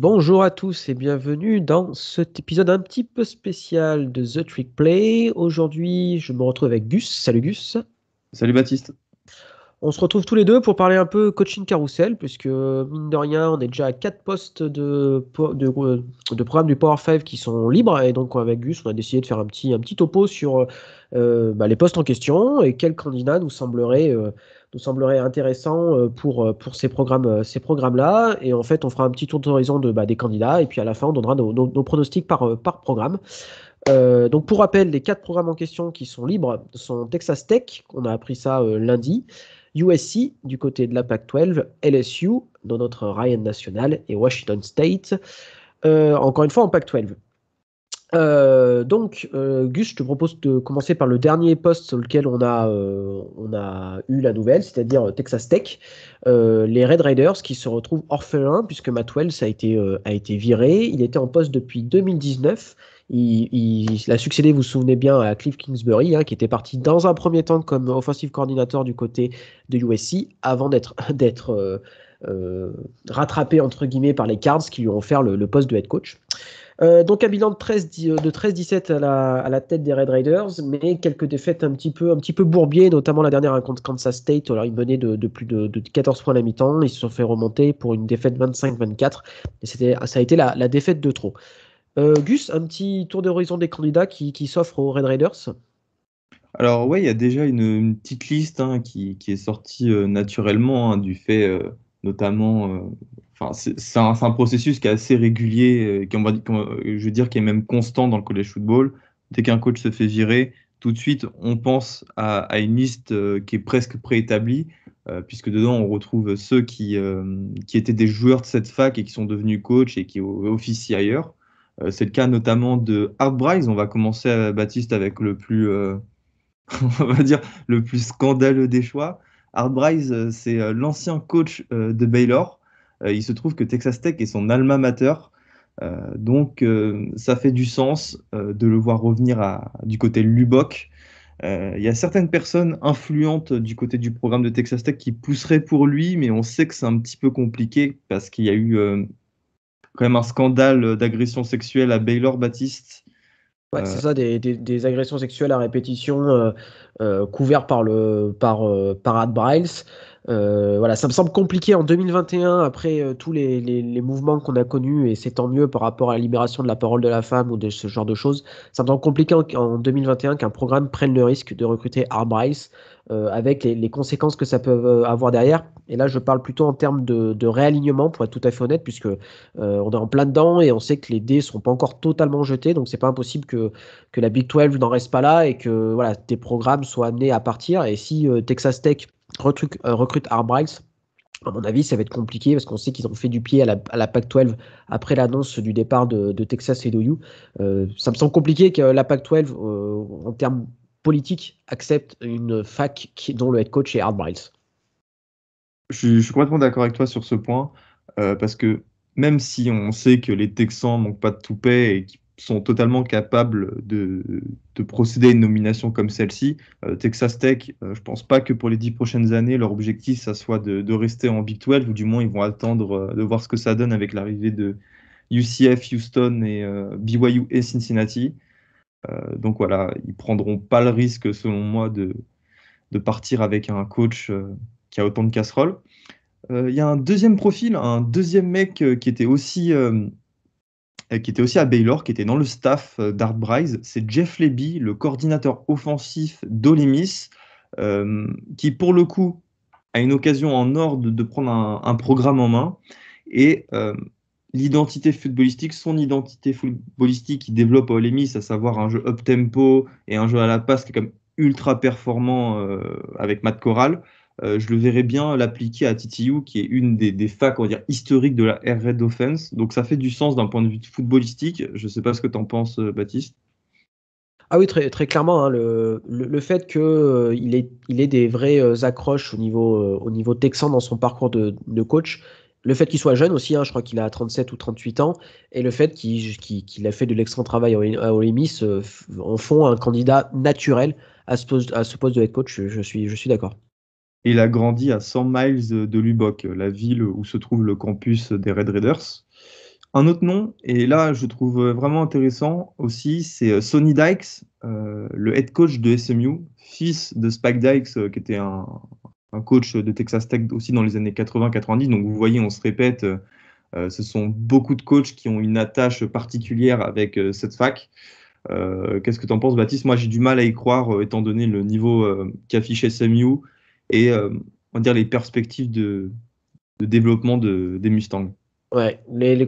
Bonjour à tous et bienvenue dans cet épisode un petit peu spécial de The Trick Play. Aujourd'hui, je me retrouve avec Gus. Salut Gus. Salut Baptiste. On se retrouve tous les deux pour parler un peu coaching carousel, puisque mine de rien, on est déjà à 4 postes de programme du Power 5 qui sont libres. Et donc, avec Gus, on a décidé de faire un petit topo sur les postes en question et quel candidat nous semblerait intéressant pour ces programmes-là. Et en fait, on fera un petit tour d'horizon des candidats. Et puis à la fin, on donnera nos pronostics par programme. Donc, pour rappel, les 4 programmes en question qui sont libres sont Texas Tech, on a appris ça lundi. USC du côté de la Pac-12, LSU dans notre Ryan National et Washington State, encore une fois en Pac-12. Gus, je te propose de commencer par le dernier poste sur lequel on a eu la nouvelle, c'est-à-dire Texas Tech, les Red Raiders qui se retrouvent orphelins puisque Matt Wells a été viré. Il était en poste depuis 2019. Il a succédé, vous vous souvenez bien, à Cliff Kingsbury, qui était parti dans un premier temps comme offensive coordinator du côté de USC avant d'être rattrapé entre guillemets par les Cards qui lui ont offert le poste de head coach. Donc un bilan de 13-17 à la tête des Red Raiders, mais quelques défaites un petit peu bourbier, notamment la dernière contre Kansas State. Alors ils menaient de plus de 14 points à la mi-temps, ils se sont fait remonter pour une défaite 25-24, et ça a été la défaite de trop. Gus, un petit tour d'horizon des candidats qui s'offrent aux Red Raiders. Alors ouais, il y a déjà une petite liste qui est sortie naturellement du fait notamment, enfin c'est un processus qui est assez régulier, je veux dire qui est même constant dans le college football. Dès qu'un coach se fait virer, tout de suite on pense à une liste qui est presque préétablie, puisque dedans on retrouve ceux qui étaient des joueurs de cette fac et qui sont devenus coachs et qui officient ailleurs. C'est le cas notamment de Art Briles. On va commencer, Baptiste, avec le plus, on va dire, le plus scandaleux des choix. Art Briles, c'est l'ancien coach de Baylor. Il se trouve que Texas Tech est son alma mater. Donc, ça fait du sens de le voir revenir du côté Lubbock. Il y a certaines personnes influentes du côté du programme de Texas Tech qui pousseraient pour lui, mais on sait que c'est un petit peu compliqué parce qu'il y a eu quand même un scandale d'agression sexuelle à Baylor, Baptiste. Ouais, Euh, c'est ça, des agressions sexuelles à répétition couvertes par Ad Briles. Voilà, ça me semble compliqué en 2021, après tous les mouvements qu'on a connus, et c'est tant mieux par rapport à la libération de la parole de la femme ou de ce genre de choses. Ça me semble compliqué en 2021 qu'un programme prenne le risque de recruter Art Briles avec les conséquences que ça peut avoir derrière. Et là, je parle plutôt en termes de réalignement, pour être tout à fait honnête, puisque on est en plein dedans et on sait que les dés sont pas encore totalement jetés, donc c'est pas impossible que la Big 12 n'en reste pas là et que voilà, des programmes soient amenés à partir. Et si Texas Tech recrute Art Briles, à mon avis, ça va être compliqué parce qu'on sait qu'ils ont fait du pied à la Pac-12 après l'annonce du départ de Texas et d'OU. Ça me semble compliqué que la Pac-12, en termes politiques, accepte une fac dont le head coach est Art Briles. je suis complètement d'accord avec toi sur ce point, parce que même si on sait que les Texans manquent pas de toupet et qu'ils sont totalement capables de procéder à une nomination comme celle-ci, Texas Tech, je pense pas que pour les 10 prochaines années, leur objectif, ça soit de rester en Big 12, ou du moins ils vont attendre de voir ce que ça donne avec l'arrivée de UCF, Houston et BYU et Cincinnati. Donc voilà, ils prendront pas le risque, selon moi, de partir avec un coach qui a autant de casseroles. Il y a un deuxième profil, un deuxième mec qui était aussi à Baylor, qui était dans le staff d'Art Briles. C'est Jeff Lebby, le coordinateur offensif d'Ole Miss, qui pour le coup a une occasion en or de prendre un programme en main. Et l'identité footballistique, son identité footballistique qu'il développe à Ole Miss, à savoir un jeu up-tempo et un jeu à la passe qui est comme ultra performant avec Matt Corral, je le verrais bien l'appliquer à TTU, qui est une des facs, on va dire, historiques de la Air Raid Offense. Donc ça fait du sens d'un point de vue footballistique. Je ne sais pas ce que tu en penses, Baptiste. Ah oui, très, très clairement, hein, le fait qu'il ait des vraies accroches au niveau texan dans son parcours de coach, le fait qu'il soit jeune aussi, hein, je crois qu'il a 37 ou 38 ans, et le fait qu'il a fait de l'excellent travail à Ole Miss en font un candidat naturel à ce poste de head coach, je suis d'accord. Il a grandi à 100 miles de Lubbock, la ville où se trouve le campus des Red Raiders. Un autre nom, et là je trouve vraiment intéressant aussi, c'est Sonny Dykes, le head coach de SMU, fils de Spike Dykes, qui était un coach de Texas Tech aussi dans les années 80-90. Donc vous voyez, on se répète, ce sont beaucoup de coachs qui ont une attache particulière avec cette fac. Qu'est-ce que tu en penses, Baptiste? Moi, j'ai du mal à y croire, étant donné le niveau qu'affiche SMU et on va dire les perspectives de développement des Mustangs. Ouais,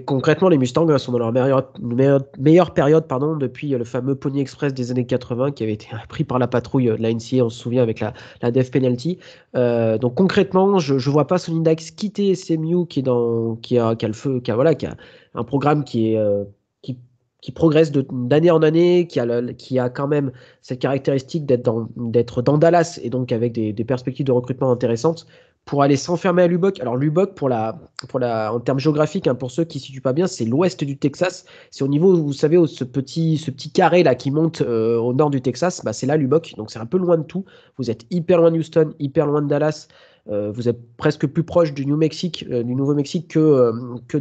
concrètement, les Mustangs sont dans leur meilleure période depuis le fameux Pony Express des années 80 qui avait été pris par la patrouille de la NCAA, on se souvient, avec la Death Penalty. Donc concrètement, je ne vois pas Sonny Dykes quitter SMU qui a le feu, qui a un programme qui, qui progresse d'année en année, qui a quand même cette caractéristique d'être dans Dallas et donc avec des perspectives de recrutement intéressantes pour aller s'enfermer à Lubbock. Alors Lubbock, en termes géographiques, hein, pour ceux qui ne situent pas bien, c'est l'ouest du Texas. C'est au niveau, vous savez, ce petit carré là qui monte au nord du Texas, bah, c'est là Lubbock. Donc c'est un peu loin de tout. Vous êtes hyper loin de Houston, hyper loin de Dallas. Vous êtes presque plus proche du Nouveau-Mexique que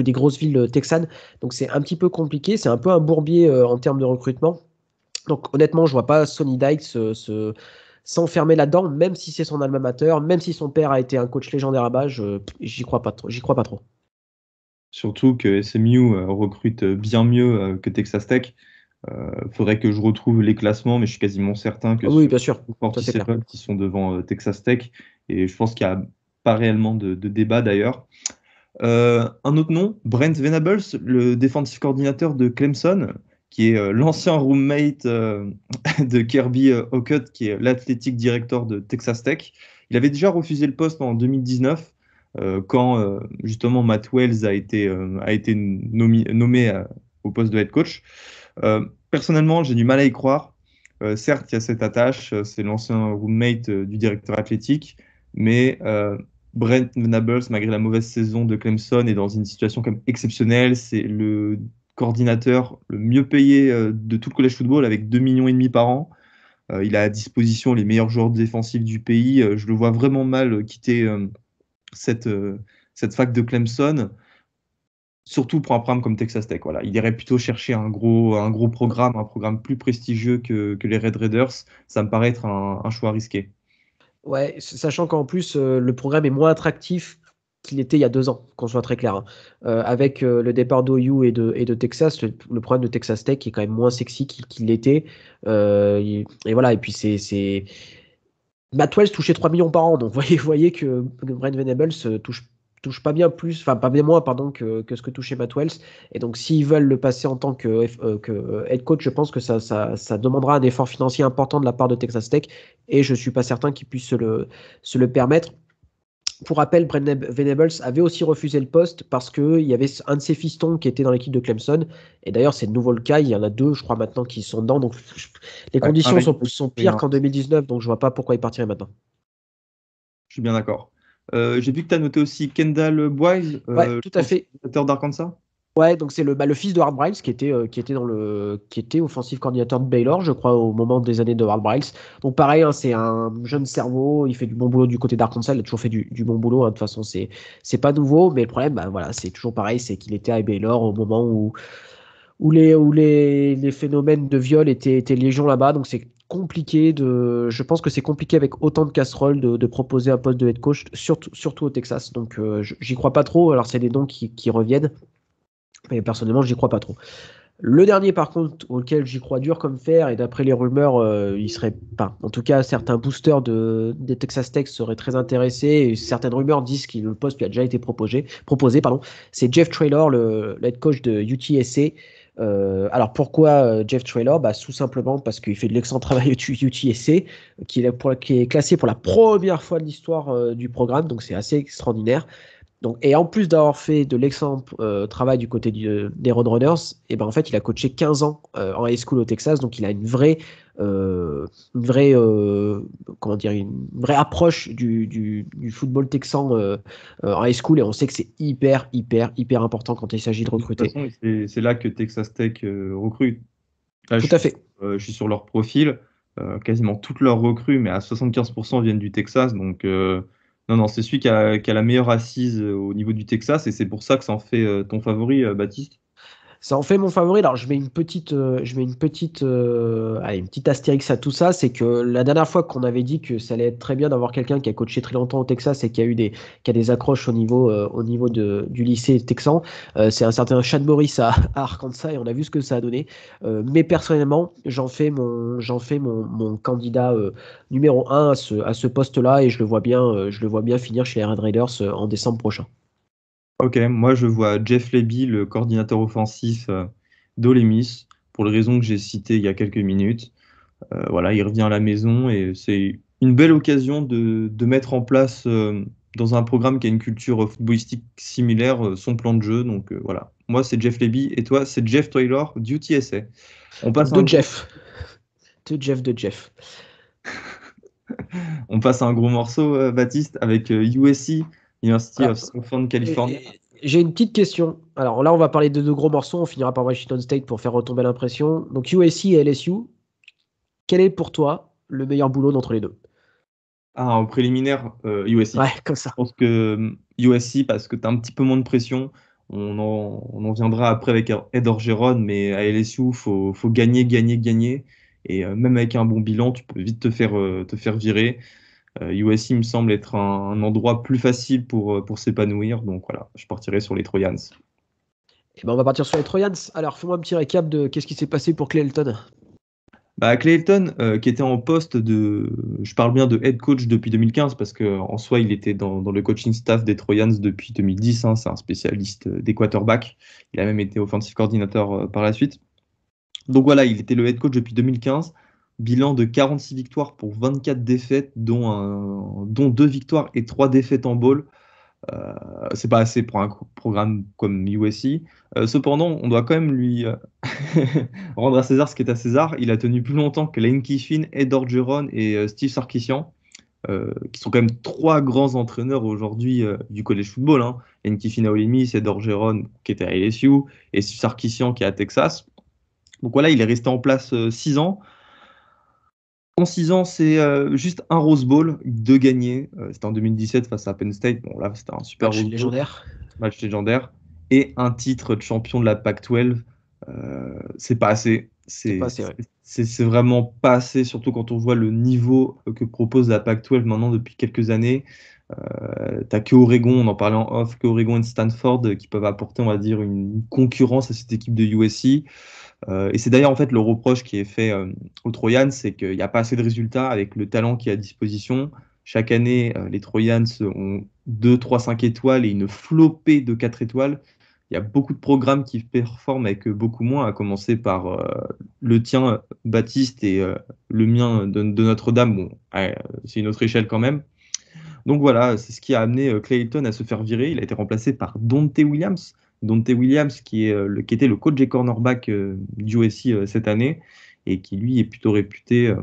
des grosses villes texanes. Donc c'est un petit peu compliqué. C'est un peu un bourbier en termes de recrutement. Donc honnêtement, je vois pas Sonny Dykes s'enfermer là-dedans, même si c'est son alma mater, même si son père a été un coach légendaire à bas, j'y crois pas trop. J'y crois pas trop. Surtout que SMU recrute bien mieux que Texas Tech. Faudrait que je retrouve les classements, mais je suis quasiment certain que Ah oui, sur bien sûr, ça c'est clair. 47 qui sont devant Texas Tech. Et je pense qu'il n'y a pas réellement de débat d'ailleurs. Un autre nom, Brent Venables, le défensif coordinateur de Clemson, qui est l'ancien roommate de Kirby Hocutt, qui est l'athlétique director de Texas Tech. Il avait déjà refusé le poste en 2019, quand justement Matt Wells a été nommé au poste de head coach. Personnellement, j'ai du mal à y croire. Certes, il y a cette attache, c'est l'ancien roommate du directeur athlétique, mais Brent Venables, malgré la mauvaise saison de Clemson, est dans une situation quand même exceptionnelle. C'est le coordinateur le mieux payé de tout le college football avec 2,5 millions par an. Il a à disposition les meilleurs joueurs défensifs du pays. Je le vois vraiment mal quitter cette, euh, cette fac de Clemson, surtout pour un programme comme Texas Tech. Voilà. Il irait plutôt chercher un gros programme, un programme plus prestigieux que les Red Raiders. Ça me paraît être un choix risqué. Ouais, sachant qu'en plus, le programme est moins attractif qu'il était il y a 2 ans, qu'on soit très clair, hein. Avec le départ d'OU et de Texas, le programme de Texas Tech est quand même moins sexy qu'il l'était. Et voilà, et puis Matt Wells touchait 3 millions par an, donc voyez que Brent Venables touche pas bien plus, enfin pas bien moins, pardon, que ce que touchait Matt Wells. Et donc s'ils veulent le passer en tant que head coach, je pense que ça demandera un effort financier important de la part de Texas Tech, et je suis pas certain qu'ils puissent se le permettre. Pour rappel, Brent Venables avait aussi refusé le poste parce qu'il y avait un de ses fistons qui était dans l'équipe de Clemson. Et d'ailleurs, c'est de nouveau le cas. Il y en a 2, je crois, maintenant qui sont dedans. Donc, les Ouais, conditions pareil. sont pires qu'en 2019. Donc, je vois pas pourquoi il partirait maintenant. Je suis bien d'accord. J'ai vu que tu as noté aussi Kendall Boyce, Ouais, tout à fait. coordinateur d'Arkansas. Ouais, donc c'est le fils de Hart Briles qui était offensive coordinateur de Baylor, je crois, au moment des années de Hart Briles. Donc pareil, hein, c'est un jeune cerveau, il fait du bon boulot du côté d'Arkansas, il a toujours fait du bon boulot, hein. De toute façon, c'est pas nouveau, mais le problème, bah, voilà, c'est toujours pareil, c'est qu'il était à Baylor au moment où les phénomènes de viol étaient légion là-bas. Donc c'est compliqué je pense que c'est compliqué avec autant de casseroles de proposer un poste de head coach, surtout au Texas. Donc j'y crois pas trop. Alors c'est des noms qui reviennent, mais personnellement j'y crois pas trop. Le dernier par contre auquel j'y crois dur comme fer, et d'après les rumeurs, il serait pas. En tout cas, certains boosters des Texas Tech seraient très intéressés. Et certaines rumeurs disent que le poste lui a déjà été proposé, pardon. C'est Jeff Traylor, le head coach de UTSA. Alors pourquoi Jeff Traylor? Bah, tout simplement parce qu'il fait de l'excellent travail au UTSA, qui est classé pour la première fois de l'histoire du programme, donc c'est assez extraordinaire. Donc, et en plus d'avoir fait de l'excellent travail du côté des Roadrunners, et ben en fait, il a coaché 15 ans en high school au Texas, donc il a comment dire, une vraie approche du football texan en high school, et on sait que c'est hyper, hyper, hyper important quand il s'agit de De toute recruter. façon, c'est là que Texas Tech recrute. Là, Tout à fait. je suis sur leur profil. Quasiment toutes leurs recrues, mais à 75% viennent du Texas. Donc, Non, non, c'est celui qui a la meilleure assise au niveau du Texas, et c'est pour ça que ça en fait ton favori, Baptiste. Ça en fait mon favori. Alors, je mets allez, une petite astérix à tout ça. C'est que la dernière fois qu'on avait dit que ça allait être très bien d'avoir quelqu'un qui a coaché très longtemps au Texas et qui a des accroches au niveau du lycée texan, c'est un certain Chad Morris à Arkansas et on a vu ce que ça a donné. Mais personnellement, mon candidat numéro un à ce poste-là et je le vois bien finir chez les Red Raiders en décembre prochain. Ok, moi je vois Jeff Lebby, le coordinateur offensif d'Ole Miss, pour les raisons que j'ai citées il y a quelques minutes. Voilà, il revient à la maison et c'est une belle occasion de mettre en place dans un programme qui a une culture footballistique similaire son plan de jeu. Donc voilà, moi c'est Jeff Lebby et toi c'est Jeff Taylor d'UTSA. On passe à De un gros, Jeff. De Jeff. on passe à un gros morceau, Baptiste, avec USC, University Alors, of Southern California. j'ai une petite question. Alors là, on va parler de deux gros morceaux. On finira par Washington State pour faire retomber l'impression. Donc USC et LSU, quel est pour toi le meilleur boulot d'entre les deux? Ah, en préliminaire, USC. Ouais, comme Je ça. pense que USC, parce que tu as un petit peu moins de pression. On en viendra après avec Ed Orgeron, mais à LSU, faut gagner, gagner, gagner. Et même avec un bon bilan, tu peux vite te faire virer. USC me semble être un endroit plus facile pour s'épanouir. Donc voilà, je partirai sur les Trojans. Et ben, on va partir sur les Trojans. Alors, fais-moi un petit récap de qu'est-ce qui s'est passé pour Clay Helton. Bah, Clayton, qui était en poste je parle bien de head coach depuis 2015 parce qu'en soi, il était dans le coaching staff des Trojans depuis 2010, hein, c'est un spécialiste des quarterbacks. Il a même été offensive coordinateur par la suite. Donc voilà, il était le head coach depuis 2015. Bilan de 46 victoires pour 24 défaites, dont 2 victoires et 3 défaites en bowl. C'est pas assez pour un programme comme USC. Cependant, on doit quand même lui rendre à César ce qui est à César. Il a tenu plus longtemps que Lane Kiffin, Ed Orgeron et Steve Sarkisian, qui sont quand même trois grands entraîneurs aujourd'hui du college football, hein. Lane Kiffin à Ole Miss, Ed Orgeron qui était à LSU et Steve Sarkisian qui est à Texas. Donc voilà, il est resté en place 6 ans. En 6 ans, c'est juste un Rose Bowl, deux gagnés. C'était en 2017 face à Penn State. Bon, là, c'était un super Match Rose Bowl, légendaire. match légendaire. Et un titre de champion de la Pac-12. C'est pas assez. C'est pas assez, ouais. C'est vraiment pas assez, surtout quand on voit le niveau que propose la Pac-12 maintenant depuis quelques années. T'as que Oregon, on en parlait en off, que Oregon et Stanford qui peuvent apporter, on va dire, une concurrence à cette équipe de USC. Et c'est d'ailleurs en fait le reproche qui est fait aux Trojans, c'est qu'il n'y a pas assez de résultats avec le talent qui est à disposition. Chaque année, les Trojans ont 2, 3, 5 étoiles et une flopée de 4 étoiles. Il y a beaucoup de programmes qui performent avec beaucoup moins, à commencer par le tien, Baptiste, et le mien de Notre-Dame. Bon, c'est une autre échelle quand même. Donc voilà, c'est ce qui a amené Clayton à se faire virer. Il a été remplacé par Dante Williams. Dante Williams, qui était le coach des cornerbacks du USC cette année, et qui lui est plutôt réputé.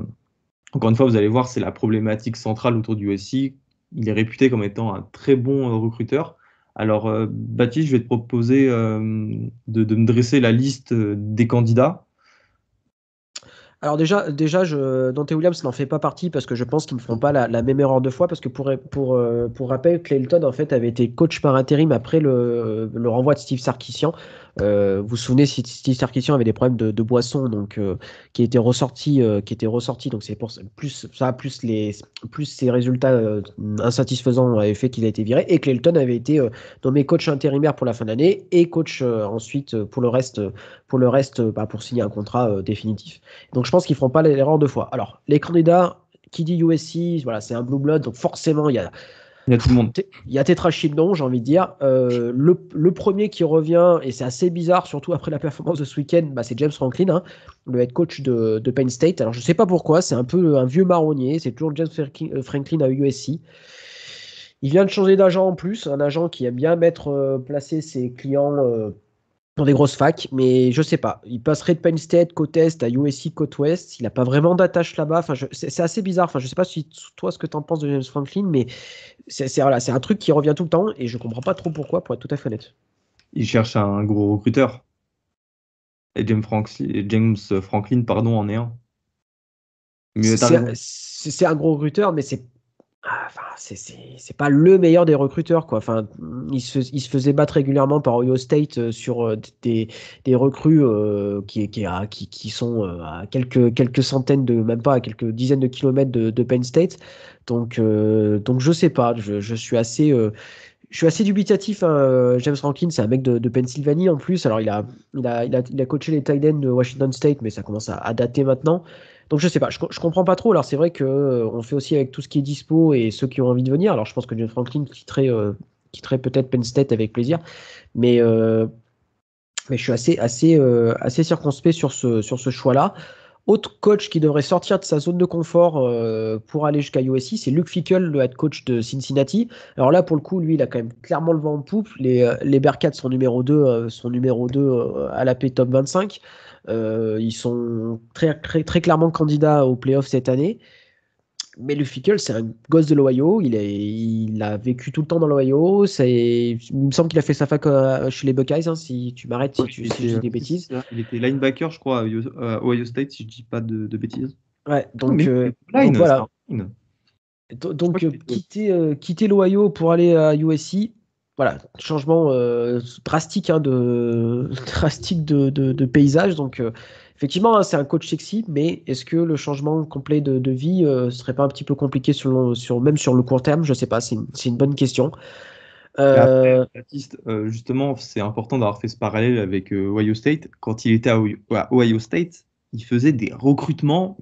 Encore une fois, vous allez voir, c'est la problématique centrale autour du USC. Il est réputé comme étant un très bon recruteur. Alors, Baptiste, je vais te proposer de me dresser la liste des candidats. Alors déjà Dante Williams n'en fait pas partie parce que je pense qu'ils ne feront pas la même erreur deux fois parce que pour rappel, Clayton en fait avait été coach par intérim après le renvoi de Steve Sarkisian. Vous vous souvenez, Steve Sarkisian avait des problèmes de boisson donc qui était ressorti donc c'est pour plus ça plus ses résultats insatisfaisants avaient fait qu'il a été viré et Clayton avait été nommé coach intérimaire pour la fin d'année et coach ensuite pour le reste bah, pour signer un contrat définitif. Donc je pense qu'ils ne feront pas l'erreur deux fois. Alors, les candidats, qui dit USC, voilà, c'est un Blue Blood, donc forcément, Il y a tout le monde. il y a Tetra Chindon, j'ai envie de dire. Le premier qui revient, et c'est assez bizarre, surtout après la performance de ce week-end, bah, c'est James Franklin, hein, le head coach de Penn State. Alors je ne sais pas pourquoi, c'est un peu un vieux marronnier, c'est toujours James Franklin à USC. Il vient de changer d'agent en plus, un agent qui aime bien placer ses clients dans des grosses facs, mais je sais pas. Il passerait de Penn State côte Est à USC côte Ouest. Il n'a pas vraiment d'attache là-bas. Enfin, c'est assez bizarre. Enfin, je sais pas si toi ce que tu en penses de James Franklin, mais voilà, c'est un truc qui revient tout le temps et je comprends pas trop pourquoi, pour être tout à fait honnête. Il cherche un gros recruteur. Et James Franklin, pardon, en est un. Mais t'as raison. C'est un gros recruteur, mais c'est. Ah, enfin, c'est pas le meilleur des recruteurs, quoi. Enfin, il se faisait battre régulièrement par Ohio State sur des recrues qui sont à quelques centaines même pas, à quelques dizaines de kilomètres de Penn State. Donc je sais pas, je suis assez dubitatif, hein. James Franklin, c'est un mec de Pennsylvanie en plus. Alors, il a coaché les tight ends de Washington State, mais ça commence à dater maintenant. Donc, je sais pas, je comprends pas trop. Alors, c'est vrai que on fait aussi avec tout ce qui est dispo et ceux qui ont envie de venir. Alors, je pense que James Franklin quitterait peut-être Penn State avec plaisir. Mais, euh, mais je suis assez circonspect sur ce choix-là. Autre coach qui devrait sortir de sa zone de confort pour aller jusqu'à USC, c'est Luke Fickell, le head coach de Cincinnati. Alors là, pour le coup, lui, il a quand même clairement le vent en poupe. Les Bearcats sont numéro 2 à l'AP Top 25. Ils sont très clairement candidats aux playoffs cette année. Mais Luke Fickell, c'est un gosse de l'Ohio. Il a vécu tout le temps dans l'Ohio. Il me semble qu'il a fait sa fac chez les Buckeyes, hein, si tu m'arrêtes Ouais, si je dis des bêtises. il était linebacker, je crois, à Ohio State, si je dis pas de bêtises. Ouais, Ah, mais donc line, c'est voilà. un line. Je crois Donc, qu'il était- quitter l'Ohio pour aller à USC, voilà, changement drastique, hein, drastique de paysage. Donc, effectivement, hein, c'est un coach sexy, mais est-ce que le changement complet de vie serait pas un petit peu compliqué même sur le court terme? Je sais pas, c'est une bonne question. Mais après, Euh, Baptiste, justement, c'est important d'avoir fait ce parallèle avec Ohio State. Quand il était à Ohio State, il faisait des recrutements.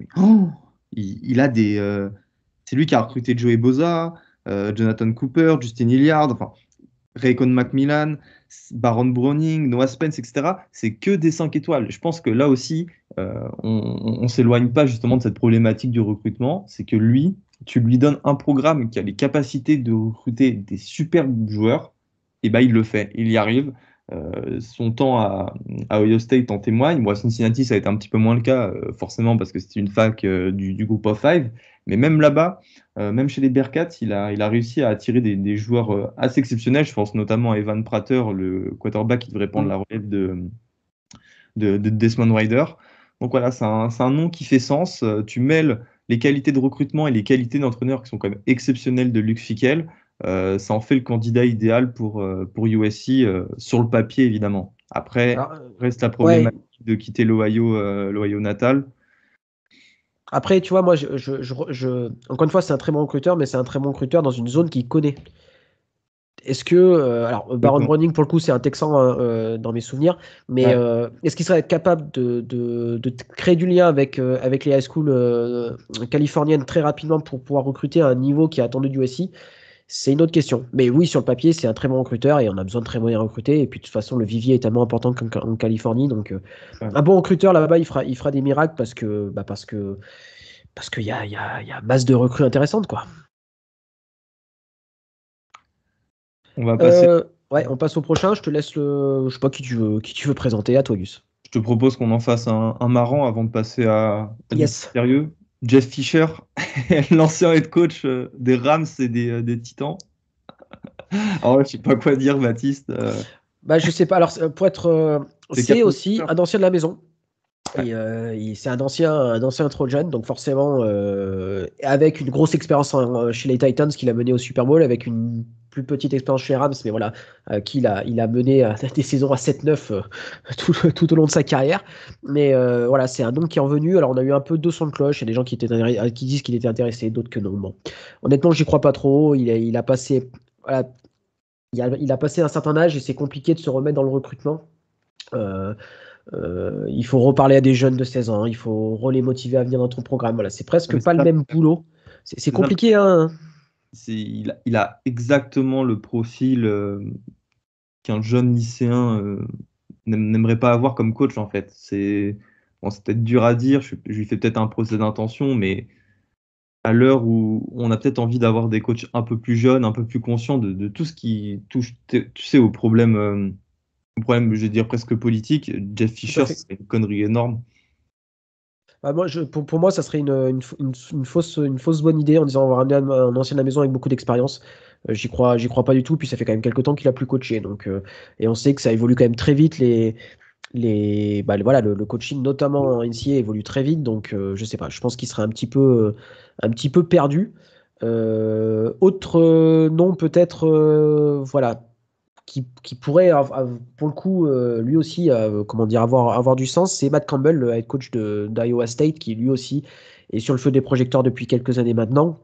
Il a c'est lui qui a recruté Joey Bosa, Jonathan Cooper, Justin Hilliard, enfin, Raycon McMillan, Baron Browning, Noah Spence, etc. C'est que des 5 étoiles. Je pense que là aussi, on s'éloigne pas justement de cette problématique du recrutement. C'est que lui, tu lui donnes un programme qui a les capacités de recruter des superbes joueurs, et ben il le fait, il y arrive. Son temps à Ohio State en témoigne. Moi, à Cincinnati, ça a été un petit peu moins le cas, forcément, parce que c'était une fac du groupe of five. Mais même là-bas, même chez les Bearcats, il a réussi à attirer des joueurs assez exceptionnels. Je pense notamment à Evan Prater, le quarterback qui devrait prendre la relève de Desmond Ridder. Donc voilà, c'est un nom qui fait sens. Tu mêles les qualités de recrutement et les qualités d'entraîneur qui sont quand même exceptionnelles de Luke Fickell. Ça en fait le candidat idéal pour USC, sur le papier évidemment. Après, alors, reste la ouais. problématique de quitter l'Ohio natal. Après, tu vois, moi, encore une fois, c'est un très bon recruteur, mais c'est un très bon recruteur dans une zone qu'il connaît. Est-ce que, alors Baron Exactement. Browning pour le coup c'est un Texan, hein, dans mes souvenirs, mais Ouais. est-ce qu'il serait capable de créer du lien avec les high school californiennes très rapidement pour pouvoir recruter à un niveau qui est attendu du USC? C'est une autre question. Mais oui, sur le papier c'est un très bon recruteur et on a besoin de très bons recruter. Et puis de toute façon le vivier est tellement important en Californie, donc Ouais. un bon recruteur là-bas il fera des miracles parce qu'il y a masse de recrues intéressantes, quoi. On va passer. Ouais, on passe au prochain. Je te laisse je sais pas qui tu veux présenter. À toi, Gus. Je te propose qu'on en fasse un marrant avant de passer à du plus Yes. sérieux. Jeff Fisher, l'ancien head coach des Rams et des Titans. Alors là, je sais pas quoi dire, Baptiste. Bah, je sais pas. Alors, pour être, C'est c'est Captain aussi Fisher. un ancien de la maison. Ouais. Et c'est un ancien Trojan, donc forcément, avec une grosse expérience chez les Titans qu'il a mené au Super Bowl, avec une plus petite expérience chez les Rams, mais voilà, qu'il a mené des saisons à 7-9 tout au long de sa carrière. Mais voilà, c'est un nom qui est revenu. Alors, on a eu un peu deux sons de cloche. Il y a des gens qui disent qu'il était intéressé, d'autres que non. Bon. Honnêtement, j'y crois pas trop. Il a passé, voilà, il a passé un certain âge et c'est compliqué de se remettre dans le recrutement. Euh, il faut reparler à des jeunes de 16 ans, il faut les motiver à venir dans ton programme. Voilà, c'est Ah, presque mais pas c'est le ça, même boulot. C'est c'est ça le compliqué, hein. il a exactement le profil qu'un jeune lycéen n'aimerait pas avoir comme coach, en fait. Bon, c'est peut-être dur à dire, je lui fais peut-être un procès d'intention, mais à l'heure où on a peut-être envie d'avoir des coachs un peu plus jeunes, un peu plus conscients de tout ce qui touche, tu sais, aux problèmes, je vais dire presque politiques, Jeff Tout à Fisher, fait. c'est une connerie énorme. Bah, moi, pour moi, ça serait une fausse bonne idée en disant on va ramener un ancien à la maison avec beaucoup d'expérience. J'y crois pas du tout. Puis ça fait quand même quelques temps qu'il a plus coaché. Donc, et on sait que ça évolue quand même très vite. Voilà, le coaching, notamment en NCAA, évolue très vite. Donc, je sais pas. Je pense qu'il serait un petit peu perdu. Autre nom peut-être, voilà, qui pourrait, pour le coup, lui aussi, comment dire, avoir du sens, c'est Matt Campbell, le head coach d'Iowa State, qui lui aussi est sur le feu des projecteurs depuis quelques années maintenant.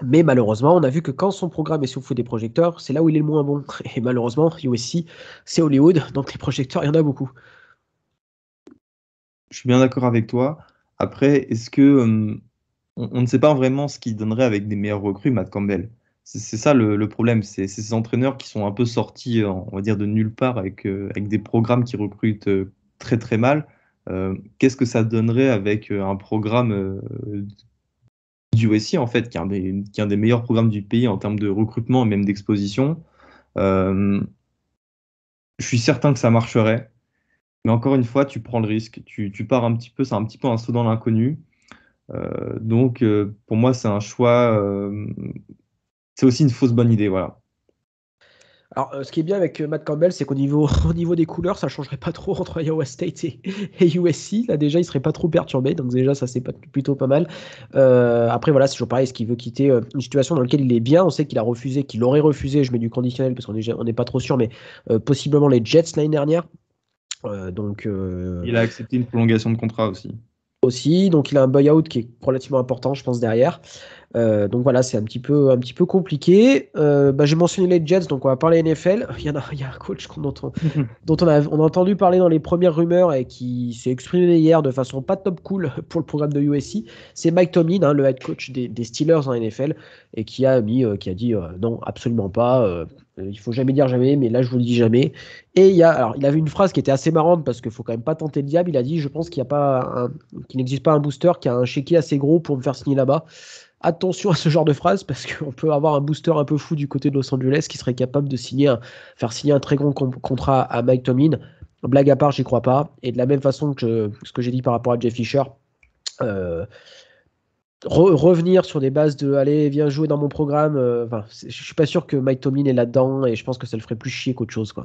Mais malheureusement, on a vu que quand son programme est sous le feu des projecteurs, c'est là où il est le moins bon. Et malheureusement, USC, c'est Hollywood, donc les projecteurs, il y en a beaucoup. Je suis bien d'accord avec toi. Après, est-ce que on ne sait pas vraiment ce qu'il donnerait avec des meilleurs recrues, Matt Campbell? C'est ça le problème. C'est ces entraîneurs qui sont un peu sortis, on va dire, de nulle part avec des programmes qui recrutent très très mal. Qu'est-ce que ça donnerait avec un programme du USC, en fait, qui est un des meilleurs programmes du pays en termes de recrutement et même d'exposition? Euh, je suis certain que ça marcherait. Mais encore une fois, tu prends le risque. Tu pars un petit peu, c'est un petit peu un saut dans l'inconnu. Donc, pour moi, c'est un choix. C'est aussi une fausse bonne idée, voilà. Alors, ce qui est bien avec Matt Campbell, c'est qu'au niveau, au niveau des couleurs, ça changerait pas trop entre Iowa State et USC. Là, déjà, il serait pas trop perturbé. Donc, déjà, ça, c'est plutôt pas mal. Après, voilà, c'est toujours pareil. Est-ce qu'il veut quitter une situation dans laquelle il est bien? On sait qu'il a refusé, qu'il aurait refusé. Je mets du conditionnel parce on n'est pas trop sûr, mais possiblement les Jets l'année dernière. Donc, Il a accepté une prolongation de contrat aussi. aussi. Donc, il a un buyout qui est relativement important, je pense, derrière. Donc voilà, c'est un petit peu compliqué. J'ai mentionné les Jets, donc on va parler NFL. Il y a un coach dont on a entendu parler dans les premières rumeurs et qui s'est exprimé hier de façon pas top cool pour le programme de USC. C'est Mike Tomlin, hein, le head coach des Steelers en NFL, et qui a dit non, absolument pas. Il faut jamais dire jamais, mais là je vous le dis jamais. Et alors il avait une phrase qui était assez marrante parce qu'il faut quand même pas tenter le diable. Il a dit, je pense qu'il n'existe pas un booster qui a un chéquier assez gros pour me faire signer là-bas. Attention à ce genre de phrase parce qu'on peut avoir un booster un peu fou du côté de Los Angeles qui serait capable de faire signer un très grand contrat à Mike Tomlin. Blague à part, j'y crois pas. Et de la même façon que ce que j'ai dit par rapport à Jeff Fisher, euh, revenir sur des bases de allez, viens jouer dans mon programme. Je suis pas sûr que Mike Tomlin est là-dedans et je pense que ça le ferait plus chier qu'autre chose, quoi.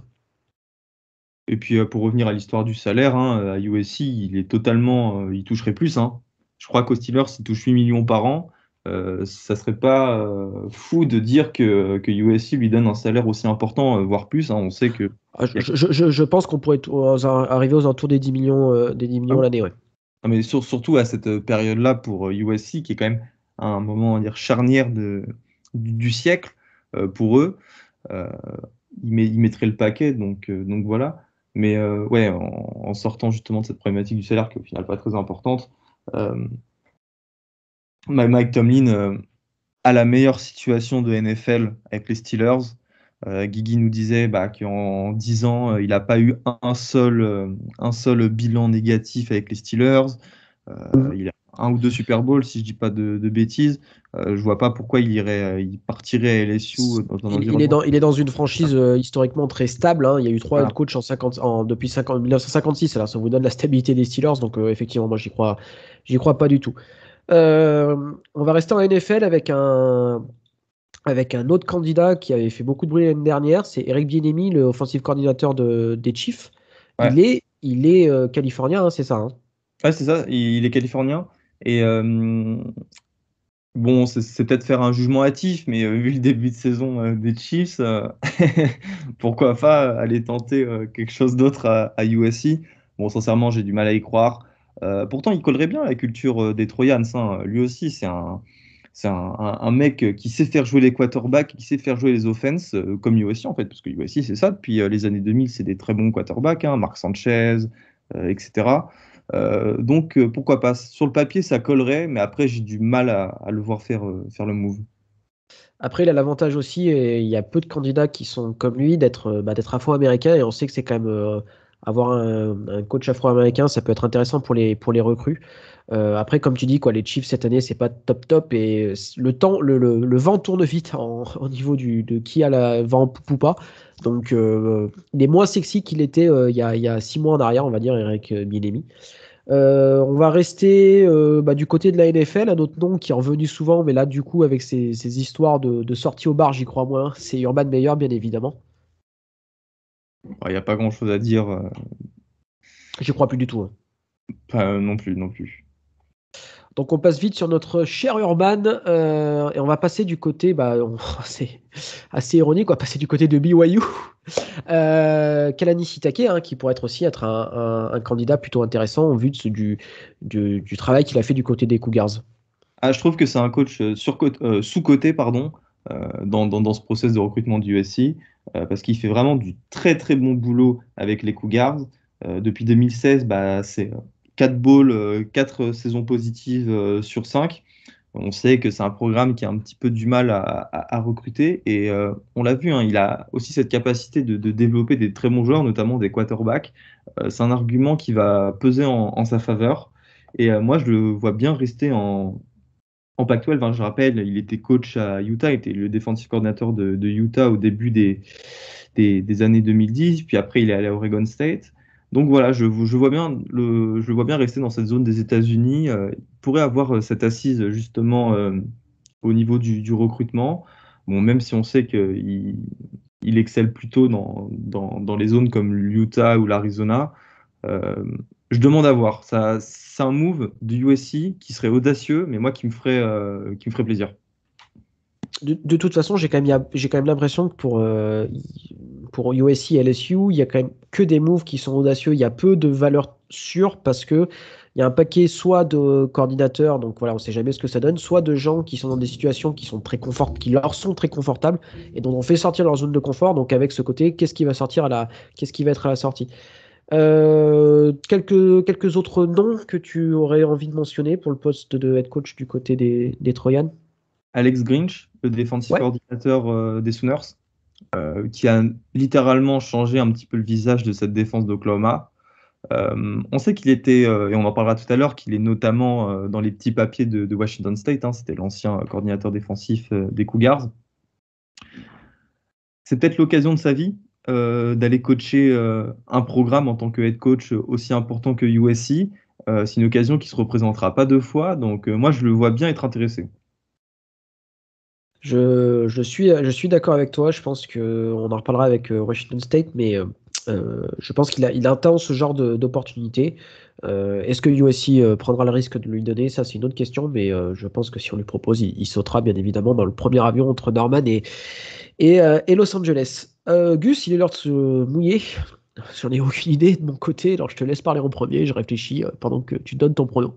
Et puis, pour revenir à l'histoire du salaire, hein, à USC, il est totalement, il toucherait plus, hein. Je crois qu'aux Steelers, il touche 8 millions par an. Ça serait pas fou de dire que USC lui donne un salaire aussi important, voire plus, hein. On sait que. Ah, il y a- je pense qu'on pourrait arriver aux alentours des 10 Ah millions oui. l'année, ouais. Non, mais surtout à cette période-là pour USC, qui est quand même un moment, on va dire, charnière du siècle pour eux. Euh, il mettrait le paquet, donc voilà. Mais ouais, en sortant justement de cette problématique du salaire, qui est au final pas très importante, euh, Mike Tomlin a la meilleure situation de NFL avec les Steelers. Guigui nous disait qu'en 10 ans, il n'a pas eu un seul bilan négatif avec les Steelers. Il a un ou deux Super Bowls, si je dis pas de bêtises. Je vois pas pourquoi il partirait à LSU dans un environnement. Il est dans une franchise historiquement très stable, hein. Il y a eu trois head Voilà. coachs depuis 1956. Alors ça vous donne la stabilité des Steelers. Donc effectivement, moi j'y crois pas du tout. On va rester en NFL avec un autre candidat qui avait fait beaucoup de bruit l'année dernière. C'est Eric Bieniemy, le offensive coordinateur des Chiefs. Ouais. Il est californien, hein, c'est ça, hein. Ouais, c'est ça, il est californien. Et bon, c'est peut-être faire un jugement hâtif, mais vu le début de saison des Chiefs, pourquoi pas aller tenter quelque chose d'autre à USC. Bon, sincèrement, j'ai du mal à y croire. Pourtant, il collerait bien à la culture des Trojans, hein. Lui aussi, c'est un mec qui sait faire jouer les quarterbacks, qui sait faire jouer les offenses, comme USC en fait, parce que USC, c'est ça. Depuis les années 2000, c'est des très bons quarterbacks, hein, Mark Sanchez, etc. Donc, pourquoi pas? Sur le papier, ça collerait, mais après, j'ai du mal à le voir faire le move. Après, il a l'avantage aussi, et il y a peu de candidats qui sont comme lui, d'être afro-américain. Et on sait que c'est quand même avoir un coach afro-américain, ça peut être intéressant pour les recrues. Après, comme tu dis, quoi, les Chiefs cette année, c'est pas top top. Et le vent tourne vite au niveau de qui a la vent en poupe ou pas. Donc, il est moins sexy qu'il était il y a 6 mois en arrière, on va dire, Eric Bieniemy. On va rester du côté de la NFL, un autre nom qui est revenu souvent, mais là, du coup, avec ces histoires de sortie au bar, j'y crois moins. C'est Urban Meyer, bien évidemment. Il n'y a pas grand-chose à dire, J'y crois plus du tout, hein. pas non plus, non plus. Donc on passe vite sur notre cher Urban et on va passer du côté, c'est assez ironique, on va passer du côté de BYU. Kalani Sitake, hein, qui pourrait être un candidat plutôt intéressant en vue du travail qu'il a fait du côté des Cougars. Ah, je trouve que c'est un coach sous-coté, pardon, dans ce process de recrutement du USC, parce qu'il fait vraiment du très très bon boulot avec les Cougars. Depuis 2016, c'est 4 bowls, 4 saisons positives sur 5. On sait que c'est un programme qui a un petit peu du mal à recruter et on l'a vu, hein, il a aussi cette capacité de développer des très bons joueurs, notamment des quarterbacks. C'est un argument qui va peser en sa faveur et moi je le vois bien rester en Pac-12. Enfin, je rappelle, il était coach à Utah, il était le défensif coordinateur de Utah au début des années 2010, puis après il est allé à Oregon State. Donc voilà, je le vois bien rester dans cette zone des États-Unis. Il pourrait avoir cette assise justement au niveau du recrutement. Bon, même si on sait qu'il excelle plutôt dans les zones comme l'Utah ou l'Arizona. Euh, je demande à voir. Ça, c'est un move du USC qui serait audacieux, mais moi qui me ferait plaisir. De toute façon, j'ai quand même l'impression que pour USC et LSU, il y a quand même que des moves qui sont audacieux. Il y a peu de valeurs sûres parce que il y a un paquet soit de coordinateurs, donc voilà, on ne sait jamais ce que ça donne, soit de gens qui sont dans des situations qui leur sont très confortables et dont on fait sortir leur zone de confort. Donc avec ce côté, qu'est-ce qui va être à la sortie? Quelques autres noms que tu aurais envie de mentionner pour le poste de head coach du côté des Trojans? Alex Grinch, le défensif Ouais. coordinateur des Sooners, qui a littéralement changé un petit peu le visage de cette défense d'Oklahoma. On sait qu'il était, et on en parlera tout à l'heure, qu'il est notamment dans les petits papiers de Washington State, hein, c'était l'ancien coordinateur défensif des Cougars. C'est peut-être l'occasion de sa vie d'aller coacher un programme en tant que head coach aussi important que USC. C'est une occasion qui se représentera pas deux fois, donc moi je le vois bien être intéressé. Je suis d'accord avec toi. Je pense qu'on en reparlera avec Washington State, mais je pense il attend ce genre d'opportunité. Est-ce que USC prendra le risque de lui donner? Ça, c'est une autre question, mais je pense que si on lui propose, il sautera bien évidemment dans le premier avion entre Norman et Los Angeles. Gus, il est l'heure de se mouiller. J'en ai aucune idée de mon côté, alors je te laisse parler en premier. Je réfléchis pendant que tu donnes ton pronom.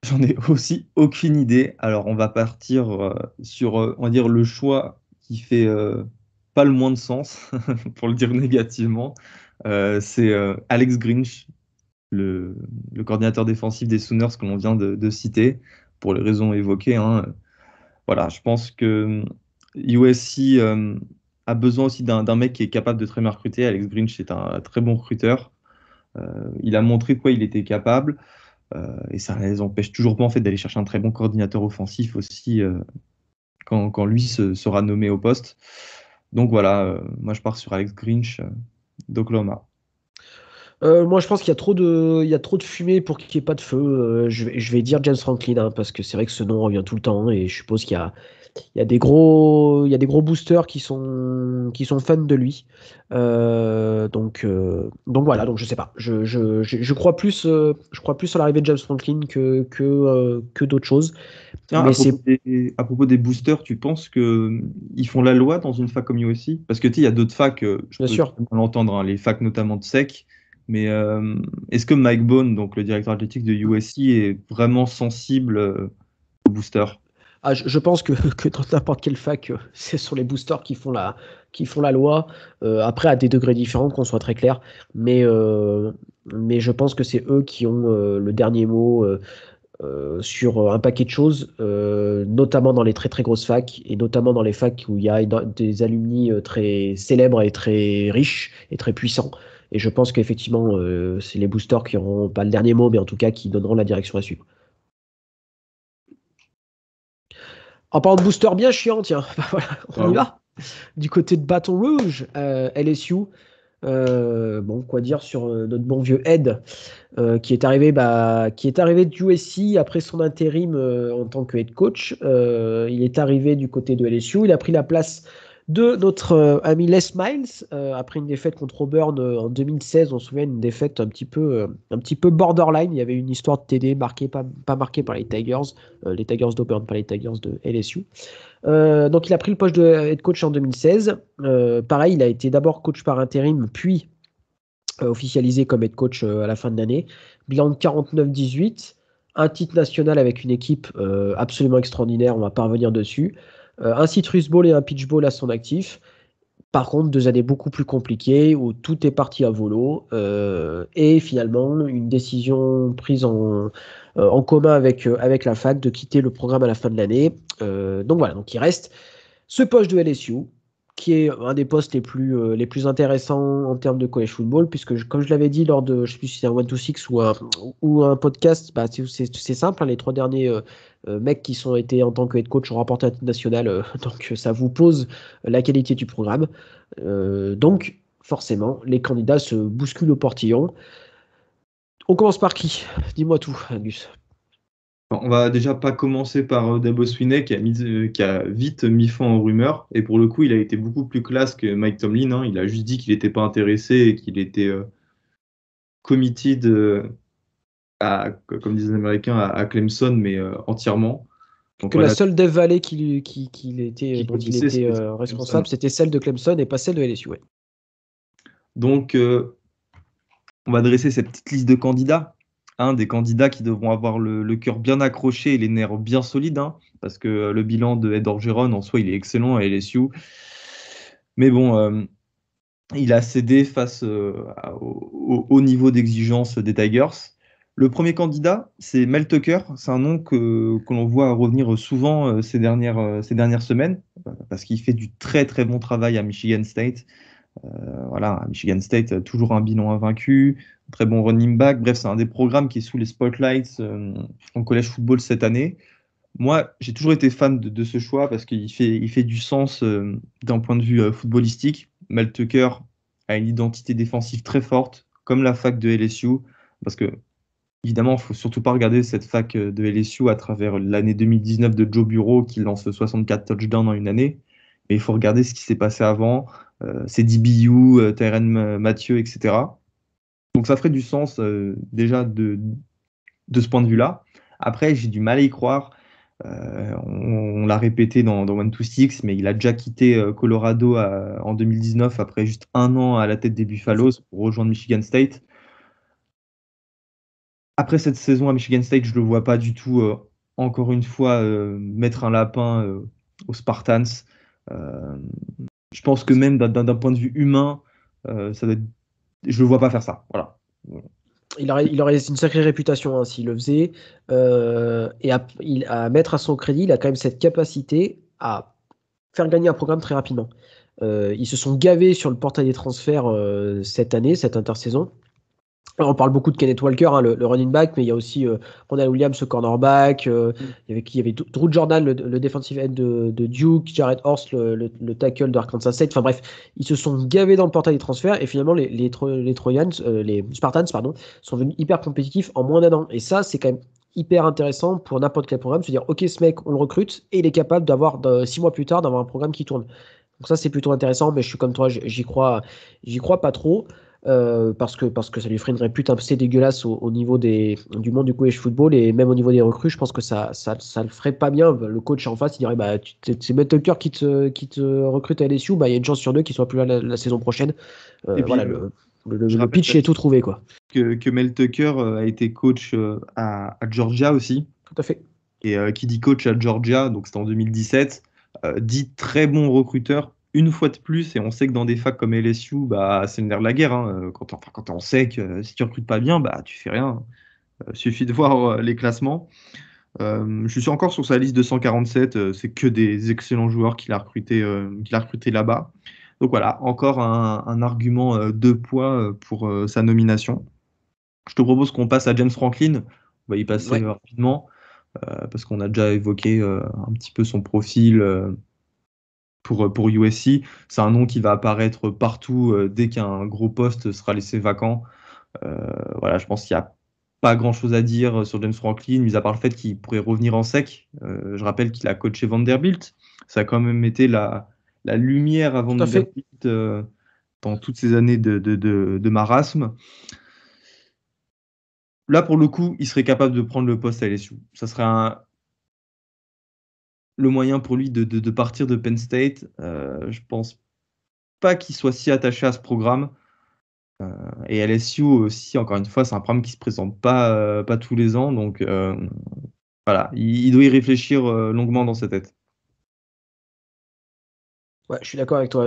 J'en ai aussi aucune idée. Alors on va partir sur, on va dire, le choix qui fait pas le moins de sens, pour le dire négativement. C'est Alex Grinch, le, le coordinateur défensif des Sooners que l'on vient de citer, pour les raisons évoquées, hein. Voilà, je pense que USC a besoin aussi d'un mec qui est capable de très bien recruter. Alex Grinch est un très bon recruteur. Il a montré de quoi il était capable. Et ça ne les empêche toujours pas en fait d'aller chercher un très bon coordinateur offensif aussi quand lui sera nommé au poste. Donc voilà, moi je pars sur Alex Grinch d'Oklahoma. Moi, je pense il y a trop de fumée pour qu'il n'y ait pas de feu. Je vais dire James Franklin, hein, parce que c'est vrai que ce nom revient tout le temps et je suppose il y a des gros boosters qui sont fans de lui. Donc voilà, donc je sais pas. Je crois plus sur l'arrivée de James Franklin que d'autres choses. Tiens, Mais c'est à propos des boosters, tu penses que ils font la loi dans une fac comme USC? Parce que tu sais, il y a d'autres facs, je bien peux sûr. très bien l'entendre, hein, les facs notamment de SEC, mais est-ce que Mike Bone, donc le directeur athlétique de USC, est vraiment sensible aux boosters? Ah, je pense que dans n'importe quelle fac, c'est sur les boosters qui font la loi. Après, à des degrés différents, qu'on soit très clair. Mais, euh, mais je pense que c'est eux qui ont le dernier mot sur un paquet de choses, notamment dans les très très grosses facs et notamment dans les facs où il y a des alumni très célèbres et très riches et très puissants. Et je pense qu'effectivement, c'est les boosters qui auront pas le dernier mot, mais en tout cas qui donneront la direction à suivre. En parlant de booster bien chiant, tiens, voilà, on y Ah, va. Du côté de Baton Rouge, LSU, bon, quoi dire sur notre bon vieux Ed, qui est arrivé de USC après son intérim en tant que head coach. Il est arrivé du côté de LSU, il a pris la place de notre ami Les Miles, après une défaite contre Auburn en 2016. On se souvient, une défaite un petit peu borderline. Il y avait une histoire de TD pas marquée par les Tigers d'Auburn, pas les Tigers de LSU. Donc il a pris le poste de head coach en 2016. Pareil, il a été d'abord coach par intérim, puis officialisé comme head coach à la fin de l'année. Bilan de 49-18, un titre national avec une équipe absolument extraordinaire, on va pas revenir dessus. Un Citrus Bowl et un Peach Bowl à son actif. Par contre, 2 années beaucoup plus compliquées où tout est parti à volo et finalement une décision prise en commun avec la fac de quitter le programme à la fin de l'année. Donc voilà, donc il reste ce poste de LSU qui est un des postes les plus intéressants en termes de college football, puisque comme je l'avais dit lors de, je sais plus si c'est un 1-2-6 ou un podcast, bah, c'est simple, hein, les 3 derniers mecs qui sont été en tant que head coach ont remporté un titre national, donc ça vous pose la qualité du programme. Donc forcément, les candidats se bousculent au portillon. On commence par qui? Dis-moi tout, Angus. On va déjà pas commencer par Dabo Swinney qui a vite mis fin aux rumeurs. Et pour le coup, il a été beaucoup plus classe que Mike Tomlin, hein. Il a juste dit qu'il n'était pas intéressé et qu'il était committed comme disent les Américains, à Clemson, mais entièrement. Donc Que la voilà, seule Dev Valley dont il connaissait, était c'était Clemson. responsable, c'était celle de Clemson et pas celle de LSU. Ouais. Donc on va dresser cette petite liste de candidats. Hein, des candidats qui devront avoir le cœur bien accroché et les nerfs bien solides, hein, parce que le bilan de Ed Orgeron, en soi, il est excellent à LSU. Mais bon, il a cédé face au haut niveau d'exigence des Tigers. Le premier candidat, c'est Mel Tucker. C'est un nom que l'on voit revenir souvent ces dernières semaines, parce qu'il fait du très très bon travail à Michigan State. Voilà, à Michigan State, toujours un bilan invaincu, très bon running back. Bref, c'est un des programmes qui est sous les spotlights en college football cette année. Moi, j'ai toujours été fan de ce choix parce il fait du sens d'un point de vue footballistique. Mel Tucker a une identité défensive très forte, comme la fac de LSU, parce que évidemment, il faut surtout pas regarder cette fac de LSU à travers l'année 2019 de Joe Burrow qui lance 64 touchdowns en une année, mais il faut regarder ce qui s'est passé avant, c'est DBU, Tyrann Mathieu, etc. Donc ça ferait du sens déjà de ce point de vue-là. Après, j'ai du mal à y croire. On l'a répété dans One to Six, mais il a déjà quitté Colorado en 2019 après juste un an à la tête des Buffaloes pour rejoindre Michigan State. Après cette saison à Michigan State, je ne le vois pas du tout, encore une fois, mettre un lapin aux Spartans. Euh, je pense que même d'un point de vue humain, ça doit être... je ne le vois pas faire ça. Voilà. Il aurait une sacrée réputation hein, s'il le faisait. À mettre à son crédit, il a quand même cette capacité à faire gagner un programme très rapidement. Ils se sont gavés sur le portail des transferts cette année, cette intersaison. Alors, on parle beaucoup de Kenneth Walker, hein, le running back, mais il y a aussi Ronald Williams, le cornerback. Il y avait Drew Jordan, le defensive end de Duke, Jared Horst, le tackle de Arkansas State. Enfin bref, ils se sont gavés dans le portail des transferts et finalement les Spartans pardon, sont venus hyper compétitifs en moins d'un an. Et ça, c'est quand même hyper intéressant pour n'importe quel programme. Se dire, ok, ce mec, on le recrute et il est capable 6 mois plus tard d'avoir un programme qui tourne. Donc ça, c'est plutôt intéressant, mais je suis comme toi, j'y crois pas trop. Parce que ça lui ferait une répute assez dégueulasse au niveau du monde du college football et même au niveau des recrues, je pense que ça le ferait pas bien. Le coach en face, il dirait bah, c'est Mel Tucker qui te recrute à LSU, bah, il y a une chance sur deux qu'il soit plus là la saison prochaine. Et puis, Voilà, je le rappelle pitch est tout trouvé, quoi. que Mel Tucker a été coach à Georgia aussi. Tout à fait. Et qui dit coach à Georgia, donc c'était en 2017, dit très bon recruteur une fois de plus. Et on sait que dans des facs comme LSU, bah, c'est le nerf de la guerre, hein. Quand on sait que si tu recrutes pas bien, bah, tu fais rien. Suffit de voir les classements. Je suis encore sur sa liste de 147. C'est que des excellents joueurs qu'il a recruté là-bas. Donc voilà, encore un argument de poids pour sa nomination. Je te propose qu'on passe à James Franklin. On va y passer Ouais. rapidement parce qu'on a déjà évoqué un petit peu son profil pour USC. C'est un nom qui va apparaître partout dès qu'un gros poste sera laissé vacant. Voilà, je pense qu'il n'y a pas grand-chose à dire sur James Franklin, mis à part le fait qu'il pourrait revenir en sec. Je rappelle qu'il a coaché Vanderbilt. Ça a quand même été la lumière avant Tout à fait. Vanderbilt dans toutes ces années de marasme. Là, pour le coup, il serait capable de prendre le poste à LSU. Ça serait le moyen pour lui de partir de Penn State. Je pense pas qu'il soit si attaché à ce programme. Et LSU aussi, encore une fois, c'est un programme qui se présente pas tous les ans. Donc voilà, il doit y réfléchir longuement dans sa tête. Ouais, je suis d'accord avec toi.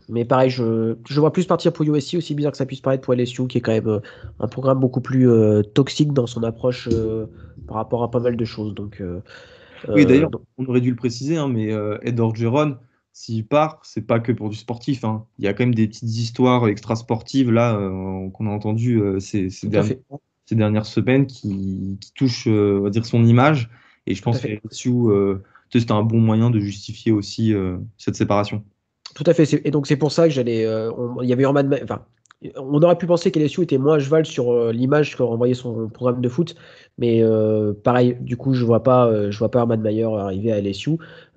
Mais pareil, je vois plus partir pour USC, aussi bizarre que ça puisse paraître pour LSU, qui est quand même un programme beaucoup plus toxique dans son approche par rapport à pas mal de choses. Oui, d'ailleurs, Donc, on aurait dû le préciser, hein, mais Ed Orgeron, s'il part, c'est pas que pour du sportif, hein. Il y a quand même des petites histoires extra-sportives là qu'on a entendues tout à fait, ces dernières semaines qui touchent, on va dire, son image. Et je tout à pense que fait. LSU, c'est un bon moyen de justifier aussi cette séparation. Tout à fait. Et donc, c'est pour ça que il y avait enfin, on aurait pu penser qu'LSU était moins à cheval sur l'image que renvoyait son programme de foot. Mais pareil, du coup, je vois pas Herman Mayer arriver à LSU.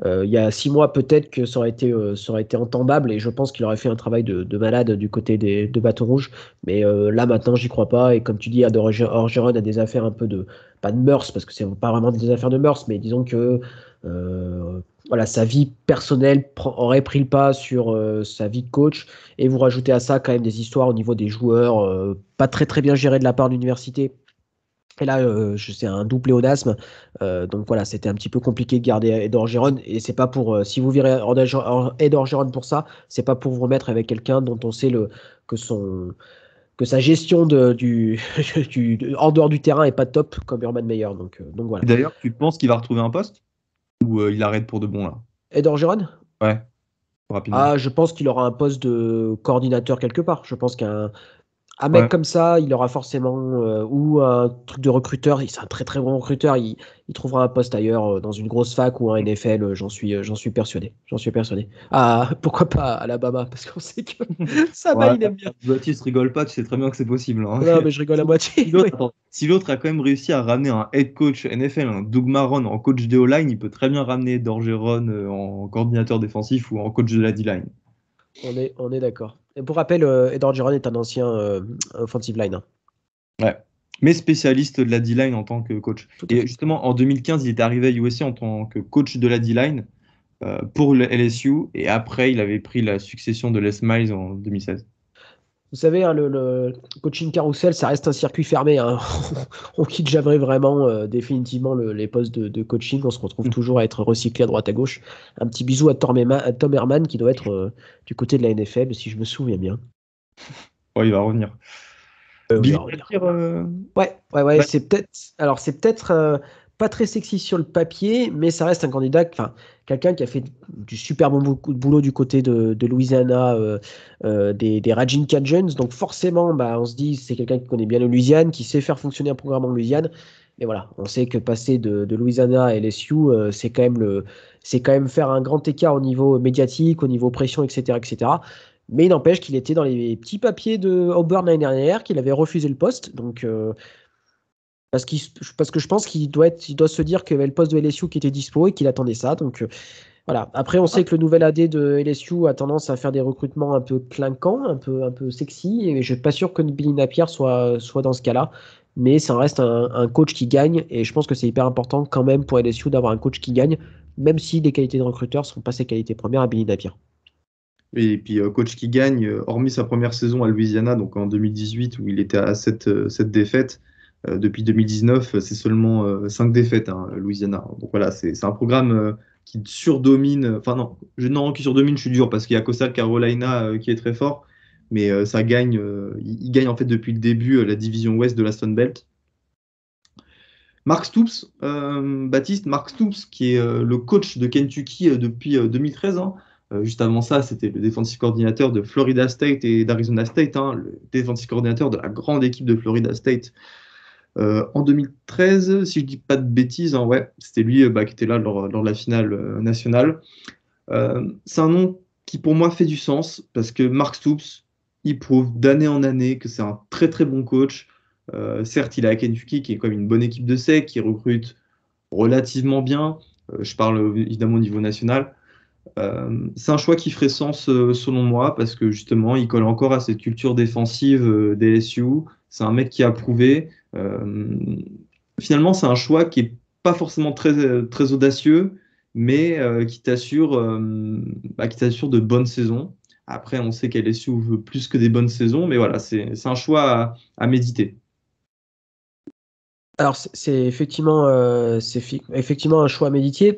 Il y a 6 mois, peut-être que ça aurait été entendable et je pense qu'il aurait fait un travail de malade du côté de Bâton Rouge. Mais là, maintenant, j'y crois pas. Et comme tu dis, Orgeron a des affaires un peu pas de mœurs, parce que c'est pas vraiment des affaires de mœurs, mais disons que. euh, voilà, sa vie personnelle aurait pris le pas sur sa vie de coach. Et vous rajoutez à ça quand même des histoires au niveau des joueurs pas très très bien gérés de la part de l'université. Et là, c'est un double pléonasme. Donc voilà, c'était un petit peu compliqué de garder Ed Orgeron. Et c'est pas pour. Si vous virez Ed Orgeron pour ça, c'est pas pour vous remettre avec quelqu'un dont on sait que son. Que sa gestion en dehors du terrain est pas top comme Urban Meyer. Donc Et voilà. d'ailleurs, tu penses qu'il va retrouver un poste ou il arrête pour de bon là? Ed Orgeron? Ouais, rapidement. Ah, je pense qu'il aura un poste de coordinateur quelque part. Je pense qu'un mec Ouais. comme ça, il aura forcément, ou un truc de recruteur, c'est un très très bon recruteur, il trouvera un poste ailleurs, dans une grosse fac ou un NFL, j'en suis persuadé. J'en suis persuadé. Ah, pourquoi pas à Alabama, parce qu'on sait que Sama, Ouais, il aime bien. Baptiste rigole pas, tu sais très bien que c'est possible, hein. Non, mais je rigole à Si moitié. l'autre Oui. attends, si l'autre a quand même réussi à ramener un head coach NFL, un Doug Marrone en coach de O-line, il peut très bien ramener Dorgeron en coordinateur défensif ou en coach de la D-line. On est d'accord. Et pour rappel, Edward Giron est un ancien offensive line, hein. Ouais. Mais spécialiste de la D-line en tant que coach. Tout à Et fait. justement, en 2015, il était arrivé à USC en tant que coach de la D-line pour le LSU. Et après, il avait pris la succession de Les Miles en 2016. Vous savez, hein, le coaching carousel, ça reste un circuit fermé, hein. On quitte jamais vraiment définitivement les postes de coaching. On se retrouve toujours à être recyclé à droite à gauche. Un petit bisou à Tom Herman qui doit être du côté de la NFL, si je me souviens bien. Ouais, il va revenir. On Billy verra, on verra. Napier, Ouais, bah, c'est peut-être pas très sexy sur le papier, mais ça reste un candidat, enfin, quelqu'un qui a fait du super bon boulot du côté de Louisiana, des Raging Cajuns. Donc forcément, bah, on se dit c'est quelqu'un qui connaît bien le Louisiane, qui sait faire fonctionner un programme en Louisiane. Mais voilà, on sait que passer de Louisiana à LSU, c'est quand même faire un grand écart au niveau médiatique, au niveau pression, etc., etc. Mais il n'empêche qu'il était dans les petits papiers de Auburn l'année dernière, qu'il avait refusé le poste. Parce que je pense il doit se dire qu'il y avait le poste de LSU qui était dispo et qu'il attendait ça. Voilà. Après, on sait que le nouvel AD de LSU a tendance à faire des recrutements un peu clinquants, un peu sexy. Et je suis pas sûr que Billy Napier soit dans ce cas-là. Mais ça reste un coach qui gagne. Et je pense que c'est hyper important quand même pour LSU d'avoir un coach qui gagne, même si les qualités de recruteur ne sont pas ses qualités premières à Billy Napier. et puis coach qui gagne, hormis sa première saison à Louisiana, donc en 2018 où il était à 7 défaites, depuis 2019, c'est seulement 5 défaites, hein, Louisiana. Donc voilà, c'est un programme qui surdomine, enfin non, non, qui surdomine, je suis dur, parce qu'il y a Coastal Carolina qui est très fort, mais ça gagne, il gagne en fait depuis le début la division ouest de la Sun Belt. Mark Stoops, Baptiste, Mark Stoops, qui est le coach de Kentucky depuis 2013, hein. Juste avant ça, c'était le défensif coordinateur de Florida State et d'Arizona State, hein, le défensif coordinateur de la grande équipe de Florida State. En 2013, si je dis pas de bêtises, hein, ouais, c'était lui qui était là lors de la finale nationale. C'est un nom qui pour moi fait du sens parce que Mark Stoops, il prouve d'année en année que c'est un très très bon coach. Certes, il est à Kentucky, qui est quand même une bonne équipe de SEC, qui recrute relativement bien. Je parle évidemment au niveau national. C'est un choix qui ferait sens selon moi parce que justement, il colle encore à cette culture défensive des LSU. C'est un mec qui a prouvé. Finalement, c'est un choix qui est pas forcément très audacieux, mais qui t'assure de bonnes saisons. Après, on sait qu'LSU veut plus que des bonnes saisons, mais voilà, c'est un choix à méditer. Alors, c'est effectivement, effectivement un choix médité.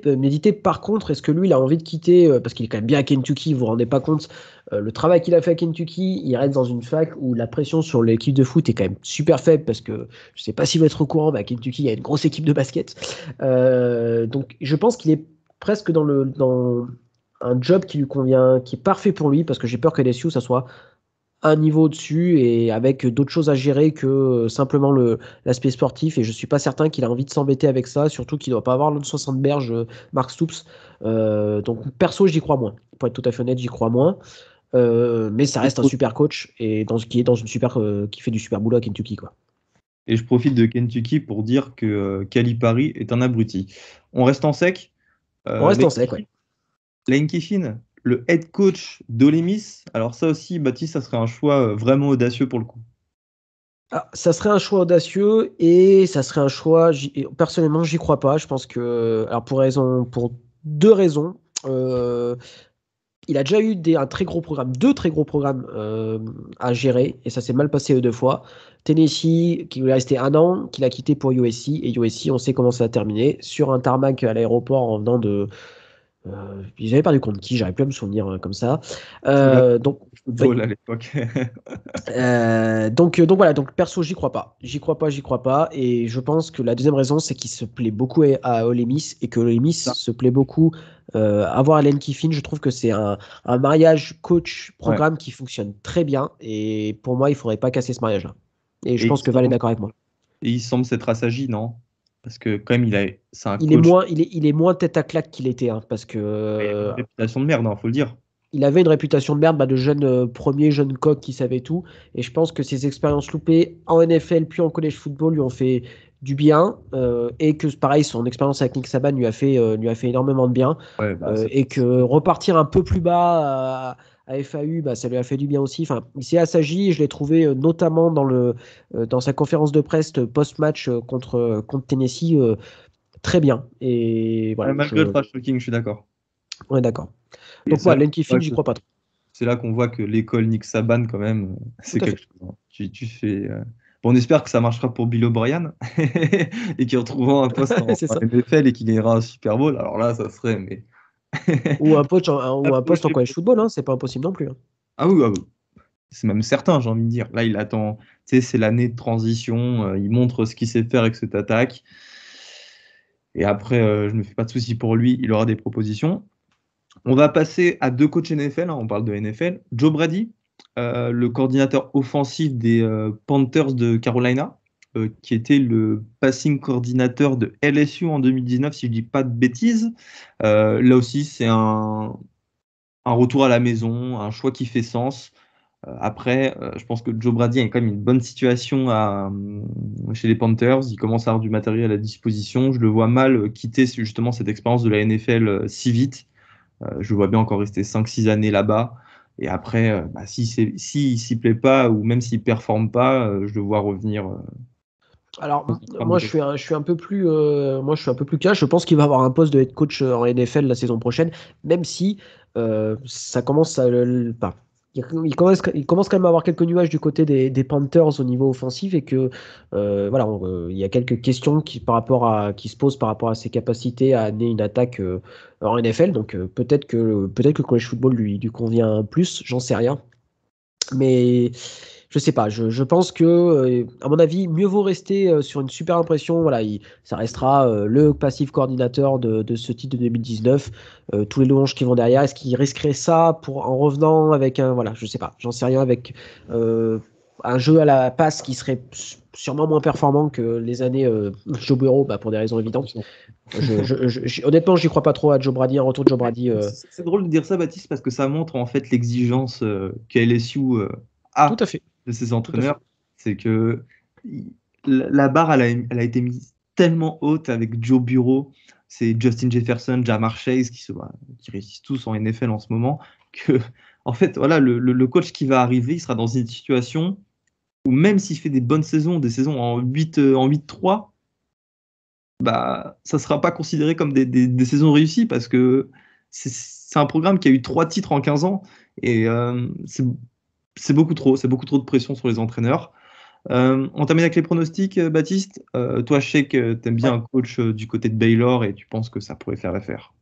Par contre, est-ce que lui, il a envie de quitter, parce qu'il est quand même bien à Kentucky, vous vous rendez pas compte, le travail qu'il a fait à Kentucky, il reste dans une fac où la pression sur l'équipe de foot est quand même super faible, parce que je sais pas si vous êtes au courant, mais à Kentucky, il y a une grosse équipe de basket. Donc, je pense qu'il est presque dans un job qui lui convient, qui est parfait pour lui, parce que j'ai peur que LSU, ça soit un niveau au-dessus et avec d'autres choses à gérer que simplement l'aspect sportif. Et je suis pas certain qu'il a envie de s'embêter avec ça, surtout qu'il doit pas avoir l'autre 60 berges, Mark Stoops. Donc perso, j'y crois moins. Pour être tout à fait honnête, j'y crois moins. Mais ça Et je reste un super coach et qui est dans une super, qui fait du super boulot à Kentucky, quoi. Et je profite de Kentucky pour dire que Calipari est un abruti. On reste en sec. On reste Lane en sec, ouais. Lane Kiffin, le head coach d'Ole Miss. Alors ça aussi, Baptiste, ça serait un choix vraiment audacieux pour le coup. Ah, ça serait un choix audacieux et ça serait un choix. Personnellement, j'y crois pas. Je pense que, alors pour deux raisons. Il a déjà eu un très gros programme, deux très gros programmes à gérer, et ça s'est mal passé deux fois. Tennessee, qui lui est resté un an, qu'il a quitté pour USC, et USC, on sait comment ça a terminé, sur un tarmac à l'aéroport en venant de... ils avaient perdu contre qui, j'arrive plus à me souvenir comme ça. C'est là Donc, oui. football à l'époque. Donc voilà, donc perso, j'y crois pas. J'y crois pas. Et je pense que la deuxième raison, c'est qu'il se plaît beaucoup à Ole Miss et que Ole Miss Ça. se plaît beaucoup à voir Allen Kiffin. Je trouve que c'est un mariage Ouais. coach-programme qui fonctionne très bien. Et pour moi, il faudrait pas casser ce mariage-là. Et je Et pense que Val est d'accord avec moi. il semble s'être assagi, non? Parce que quand même, c'est un Il est coach. moins, il est moins tête à claque qu'il était, hein, parce que Il avait une réputation de merde, il faut le dire. il avait une réputation de merde, bah, de jeune premier jeune coq qui savait tout. Et je pense que ses expériences loupées en NFL puis en college football lui ont fait du bien. Et que pareil, son expérience avec Nick Saban lui a fait énormément de bien. Ouais, bah, Et que repartir un peu plus bas à FAU, bah, ça lui a fait du bien aussi. Enfin, il s'est assagi et je l'ai trouvé notamment dans sa conférence de presse post-match contre Tennessee très bien. Et voilà, malgré le trash talking, je suis d'accord. on est d'accord. Et Donc c'est moi, là Lane qu'on Kiffin, voit j'y que, crois pas trop. c'est là qu'on voit que l'école Nick Saban, quand même, Tout c'est à quelque fait. chose, hein. Tu fais. Bon, on espère que ça marchera pour Bill O'Brien et qu'il retrouvera un poste C'est en ça. NFL et qu'il gagnera un Super Bowl. Alors là, ça serait. Mais... Ou un poste en college football, hein, c'est pas impossible non plus, hein. Ah oui, c'est même certain, j'ai envie de dire. Là, il attend. Tu sais, c'est l'année de transition. Il montre ce qu'il sait faire avec cette attaque. Et après, je ne me fais pas de soucis pour lui. Il aura des propositions. On va passer à deux coachs NFL, hein, on parle de NFL. Joe Brady, le coordinateur offensif des Panthers de Carolina, qui était le passing coordinateur de LSU en 2019, si je ne dis pas de bêtises. Là aussi, c'est un retour à la maison, un choix qui fait sens. Après, je pense que Joe Brady a quand même une bonne situation chez les Panthers. Il commence à avoir du matériel à disposition. Je le vois mal quitter justement cette expérience de la NFL si vite. Je le vois bien encore rester 5-6 années là-bas. Et après, bah, s'il s'y plaît pas ou même s'il performe pas, je le vois revenir Alors, dans une trame de moi, quelque chose. je suis un peu plus, moi, je suis un peu plus cash. Je pense qu'il va avoir un poste de head coach en NFL la saison prochaine, même si ça commence à, enfin, il commence quand même à avoir quelques nuages du côté des Panthers au niveau offensif et que, voilà, il y a quelques questions qui se posent par rapport à ses capacités à amener une attaque en NFL. Donc, peut-être que le college football lui convient plus, j'en sais rien. Mais je sais pas, je pense que, à mon avis, mieux vaut rester sur une super impression. Voilà, ça restera le passif coordinateur de ce titre de 2019. Tous les louanges qui vont derrière, est-ce qu'il risquerait ça en revenant avec un. Voilà, je sais pas, j'en sais rien, avec un jeu à la passe qui serait sûrement moins performant que les années Joe Burrow, bah, pour des raisons évidentes. Honnêtement, j'y crois pas trop à Joe Brady, un retour de Joe Brady. C'est drôle de dire ça, Baptiste, parce que ça montre en fait l'exigence que LSU Tout a à fait, de ses tout à fait. entraîneurs. C'est que la barre, elle a été mise tellement haute avec Joe Bureau. c'est Justin Jefferson, Ja'Marr Chase qui réussissent tous en NFL en ce moment, que en fait, voilà, le coach qui va arriver, il sera dans une situation où même s'il fait des bonnes saisons, des saisons en 8-3, bah, ça ne sera pas considéré comme des saisons réussies parce que c'est un programme qui a eu 3 titres en 15 ans et c'est beaucoup trop. C'est beaucoup trop de pression sur les entraîneurs. On termine avec les pronostics, Baptiste. Toi, je sais que tu aimes bien Ouais. un coach du côté de Baylor et tu penses que ça pourrait faire l'affaire.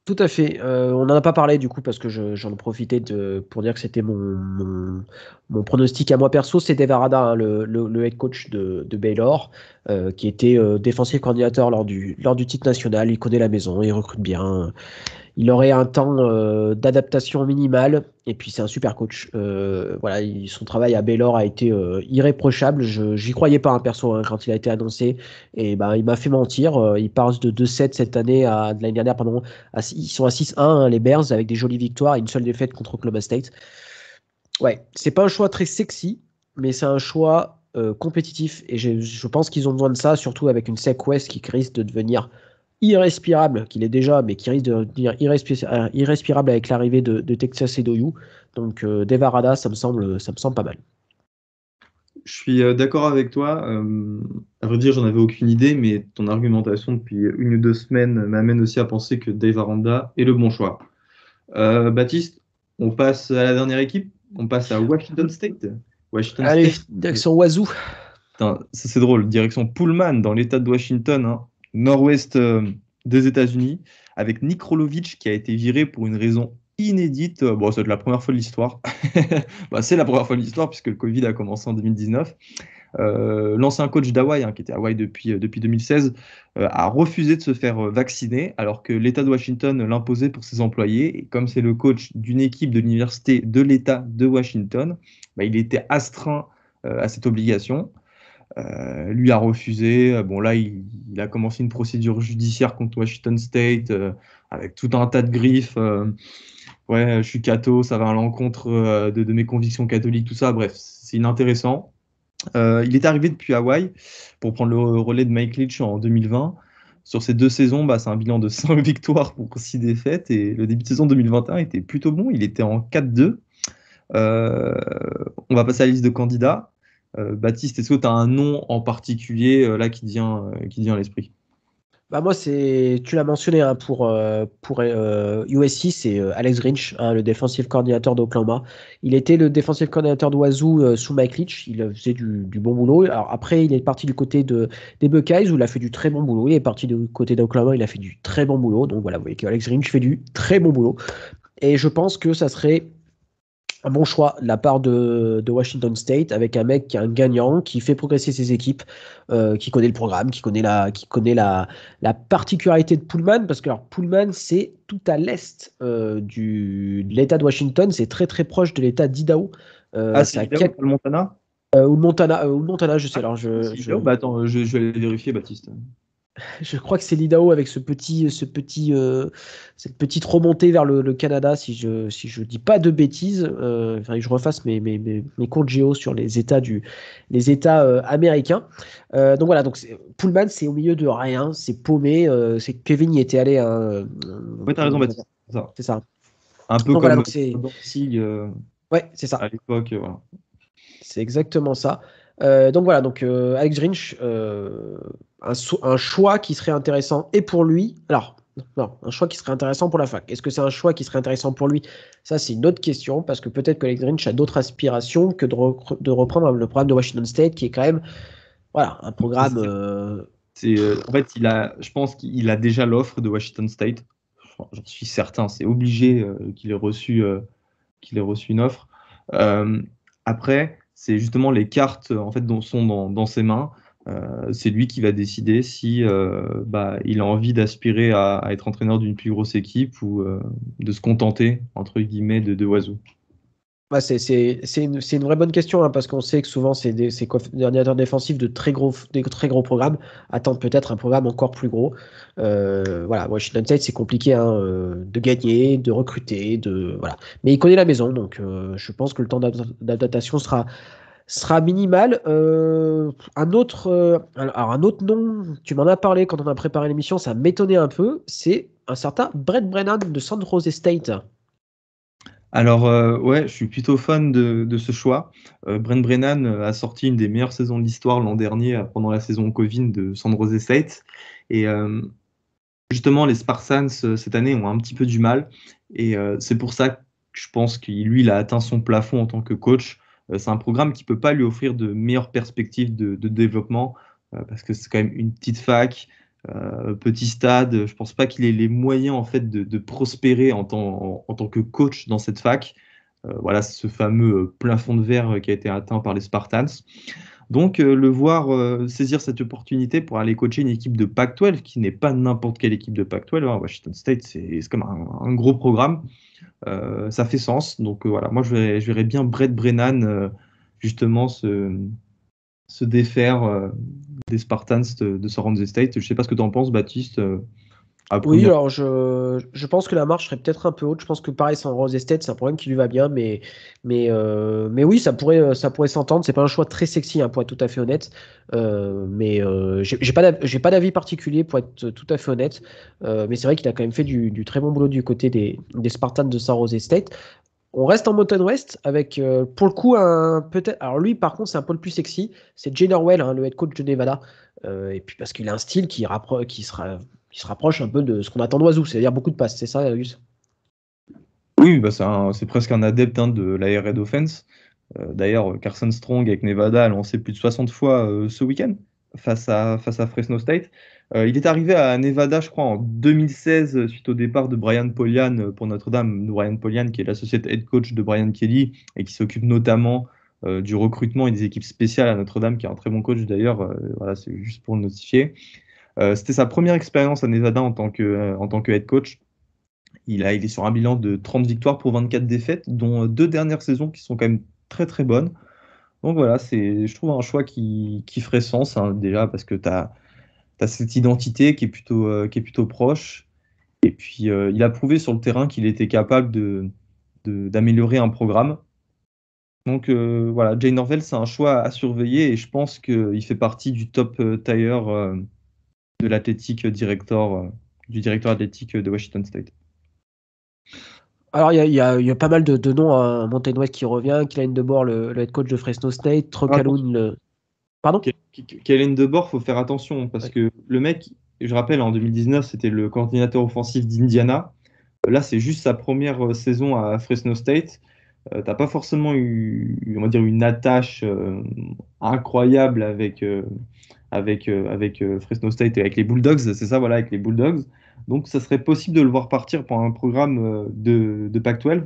Tout à fait. On n'en a pas parlé du coup parce que j'en profitais pour dire que c'était mon pronostic à moi perso. C'est Dave Aranda, hein, le head coach de Baylor, qui était défensif coordinateur lors du titre national. Il connaît la maison, il recrute bien. Il aurait un temps d'adaptation minimal et puis c'est un super coach. Voilà, son travail à Baylor a été irréprochable. J'y croyais pas, hein, perso, hein, quand il a été annoncé et ben il m'a fait mentir. Il passe de 2-7 cette année de l'année dernière, pardon. Ils sont à 6-1, hein, les Bears, avec des jolies victoires et une seule défaite contre Oklahoma State. Ouais, c'est pas un choix très sexy, mais c'est un choix compétitif et je pense qu'ils ont besoin de ça, surtout avec une SEC West qui risque de devenir irrespirable, qu'il est déjà, mais qui risque de devenir irrespirable avec l'arrivée de Texas et d'OU. Donc Dave Aranda, ça me semble pas mal. Je suis d'accord avec toi. À vrai dire, j'en avais aucune idée, mais ton argumentation depuis 1 ou 2 semaines m'amène aussi à penser que Dave Aranda est le bon choix. Baptiste, on passe à la dernière équipe. On passe à Washington State. Washington Allez, State. direction Wazoo. Putain, ça c'est drôle. Direction Pullman dans l'État de Washington, hein, nord-ouest des États-Unis, avec Nick Rolovich qui a été viré pour une raison inédite. Bon, c'est la première fois de l'histoire. Bah, c'est la première fois de l'histoire puisque le Covid a commencé en 2019. L'ancien coach d'Hawaï, hein, qui était à Hawaï depuis 2016, a refusé de se faire vacciner alors que l'État de Washington l'imposait pour ses employés. Et comme c'est le coach d'une équipe de l'université de l'État de Washington, bah, il était astreint à cette obligation. Lui a refusé. Bon, là, il a commencé une procédure judiciaire contre Washington State avec tout un tas de griffes. Ouais, je suis catho, ça va à l'encontre de mes convictions catholiques, tout ça. Bref, c'est inintéressant. Il est arrivé depuis Hawaï pour prendre le relais de Mike Leach en 2020. Sur ces 2 saisons, bah, c'est un bilan de 5 victoires pour 6 défaites. Et le début de saison 2021 était plutôt bon. Il était en 4-2. Euh, on va passer à la liste de candidats. Baptiste, est-ce que tu as un nom en particulier là qui vient à l'esprit? Bah moi, tu l'as mentionné, hein, pour USC, c'est Alex Grinch, hein, le défensif coordinateur d'Oklahoma. Il était le défensif coordinateur de Wazoo sous Mike Leach. Il faisait du bon boulot. Alors après, il est parti du côté des Buckeyes où il a fait du très bon boulot. Il est parti du côté d'Oklahoma, il a fait du très bon boulot. Donc voilà, vous voyez que Alex Grinch fait du très bon boulot. Et je pense que ça serait un bon choix de la part de Washington State avec un mec qui est un gagnant, qui fait progresser ses équipes, qui connaît le programme, qui connaît la particularité de Pullman, parce que alors, Pullman, c'est tout à l'est de l'État de Washington, c'est très très proche de l'État d'Idaho. Ah, C'est c'est à Idaho, pas le Montana? ou le Montana, je sais. Alors, C'est Idaho? Bah attends, je vais aller vérifier, Baptiste. je crois que c'est l'Idaho avec cette petite remontée vers le Canada, si je dis pas de bêtises. Il faudrait que je refasse mes cours de géo sur les États américains. Donc voilà, Pullman, c'est au milieu de rien, c'est paumé. C'est Kevin y était allé, hein, Ouais, t'as raison, Baptiste. C'est ça. c'est ça. Un peu Donc voilà, comme donc c'est, Danzig ouais, c'est ça. à l'époque. Voilà. C'est exactement ça. Donc voilà, donc Alex Grinch, un choix qui serait intéressant et pour lui. Alors, non, un choix qui serait intéressant pour la fac. Est-ce que c'est un choix qui serait intéressant pour lui? Ça, c'est une autre question parce que peut-être que Alex Grinch a d'autres aspirations que de reprendre le programme de Washington State, qui est quand même, voilà, un Ça, programme. en fait, je pense qu'il a déjà l'offre de Washington State. J'en suis certain. C'est obligé qu'il ait reçu une offre. Euh, Après, c'est justement les cartes en fait dont sont dans ses mains. C'est lui qui va décider si bah, il a envie d'aspirer à être entraîneur d'une plus grosse équipe ou de se contenter entre guillemets de Wazoo. Ouais, c'est une vraie bonne question, hein, parce qu'on sait que souvent ces coordinateurs défensifs des très gros programmes attendent peut-être un programme encore plus gros. Voilà, Washington State, c'est compliqué, hein, de gagner, de recruter, voilà. Mais il connaît la maison, donc je pense que le temps d'adaptation sera minimal. Un autre nom, tu m'en as parlé quand on a préparé l'émission, ça m'étonnait un peu, c'est un certain Brett Brennan de San Jose State. Alors, ouais, je suis plutôt fan de ce choix. Brent Brennan a sorti une des meilleures saisons de l'histoire l'an dernier, pendant la saison Covid de San Jose State. Et justement, les Spartans, cette année, ont un petit peu du mal. Et c'est pour ça que je pense qu'il, lui, il a atteint son plafond en tant que coach. C'est un programme qui ne peut pas lui offrir de meilleures perspectives de développement, parce que c'est quand même une petite fac, petit stade. Je pense pas qu'il ait les moyens en fait de prospérer en tant que coach dans cette fac. Voilà, ce fameux plafond de verre qui a été atteint par les Spartans. Donc, le voir saisir cette opportunité pour aller coacher une équipe de Pac-12, qui n'est pas n'importe quelle équipe de Pac-12, hein. Washington State, c'est comme un gros programme. Ça fait sens. Donc, voilà, moi, je verrais bien Brett Brennan justement se défaire des Spartans de San Jose State. Je sais pas ce que tu en penses, Baptiste, à Oui, première. alors je pense que la marche serait peut-être un peu haute. Je pense que pareil, sans Rose Estate, c'est un problème qui lui va bien, mais oui, ça pourrait s'entendre. C'est pas un choix très sexy, hein, pour être tout à fait honnête. J'ai pas d'avis particulier pour être tout à fait honnête. Mais c'est vrai qu'il a quand même fait du très bon boulot du côté des Spartans de San Rose State. On reste en Mountain West avec, pour le coup, un peut-être. Alors lui, par contre, c'est un peu le plus sexy. C'est Jay Norwell, hein, le head coach de Nevada. Et puis parce qu'il a un style qui se rapproche un peu de ce qu'on attend d'Oiseau, c'est-à-dire beaucoup de passes. C'est ça, Gus? Oui, bah c'est presque un adepte, hein, de la Air Raid Offense. D'ailleurs, Carson Strong avec Nevada a lancé plus de 60 fois ce week-end face à Fresno State. Il est arrivé à Nevada, je crois, en 2016, suite au départ de Brian Polian pour Notre-Dame. Brian Polian, qui est l'associé head coach de Brian Kelly et qui s'occupe notamment du recrutement et des équipes spéciales à Notre-Dame, qui est un très bon coach d'ailleurs. Voilà, c'est juste pour le notifier. C'était sa première expérience à Nevada en tant que head coach. Il est sur un bilan de 30 victoires pour 24 défaites, dont deux dernières saisons qui sont quand même très très bonnes. Donc voilà, je trouve un choix qui ferait sens, hein, déjà parce que tu as cette identité qui est plutôt proche. Et puis il a prouvé sur le terrain qu'il était capable d'améliorer un programme. Donc voilà, Jay Norvell, c'est un choix à surveiller et je pense qu'il fait partie du top tier de l'athlétique director, du directeur athlétique de Washington State. Alors, il y a pas mal de noms, hein. Mountain West qui revient, Kylian Debord, le head coach de Fresno State, Trocaloun, Pardon? Kellen DeBoer, faut faire attention parce Ouais. que le mec, je rappelle, en 2019, c'était le coordinateur offensif d'Indiana. Là, c'est juste sa première saison à Fresno State. T'as pas forcément eu, on va dire, une attache incroyable avec Fresno State et avec les Bulldogs, c'est ça, voilà, avec les Bulldogs. Donc, ça serait possible de le voir partir pour un programme de Pac-12.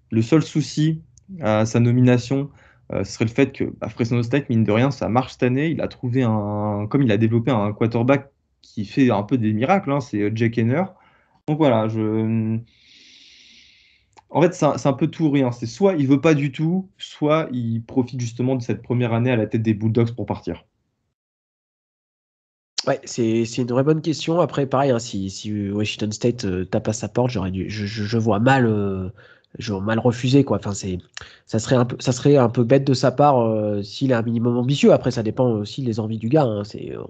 Le seul souci à sa nomination, ce serait le fait que Fresno State, mine de rien, ça marche cette année. Comme il a développé un quarterback qui fait un peu des miracles, hein, c'est Jake Henner. Donc voilà, en fait, c'est un peu tout ou rien. C'est soit il veut pas du tout, soit il profite justement de cette première année à la tête des Bulldogs pour partir. Ouais, c'est une vraie bonne question. Après, pareil, hein, si Washington State tape à sa porte, je vois mal refuser, quoi. Enfin, ça serait un peu bête de sa part s'il est un minimum ambitieux. Après, ça dépend aussi des envies du gars, hein.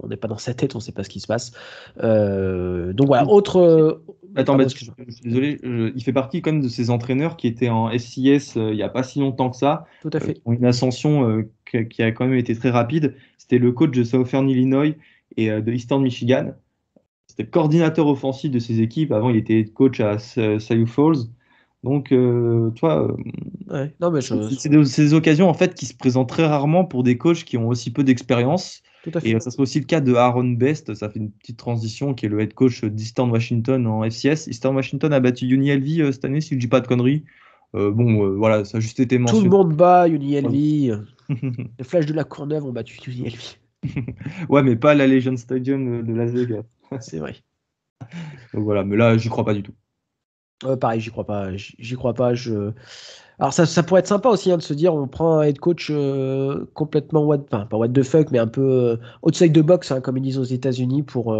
On n'est pas dans sa tête, on sait pas ce qui se passe. Donc voilà, Attends, pardon, Baptiste, excuse-moi. je suis désolé, il fait partie quand même de ces entraîneurs qui étaient en FCS il n'y a pas si longtemps que ça, Tout à qui fait. ont une ascension qui a quand même été très rapide. C'était le coach de Southern Illinois et de Eastern Michigan. C'était le coordinateur offensif de ces équipes. Avant, il était coach à Sioux Falls. Donc, toi, Ouais. Non, mais c'est des occasions en fait qui se présentent très rarement pour des coachs qui ont aussi peu d'expérience. tout à Et fait. ça serait aussi le cas de Aaron Best. Ça fait une petite transition, qui est le head coach d'Eastern Washington en FCS. Eastern Washington a battu UNLV cette année, si je dis pas de conneries. Voilà, ça a juste été Tout le mentionné. monde bat UNLV. Les Flashs de la Courneuve ont battu UNLV. Ouais, mais pas la Legion Stadium de Las Vegas. C'est vrai. Donc voilà, mais là, j'y crois pas du tout. Pareil, j'y crois pas. J'y crois pas. Alors ça pourrait être sympa aussi, hein, de se dire on prend un head coach complètement enfin pas what the fuck, mais un peu outside the box, hein, comme ils disent aux États-Unis, pour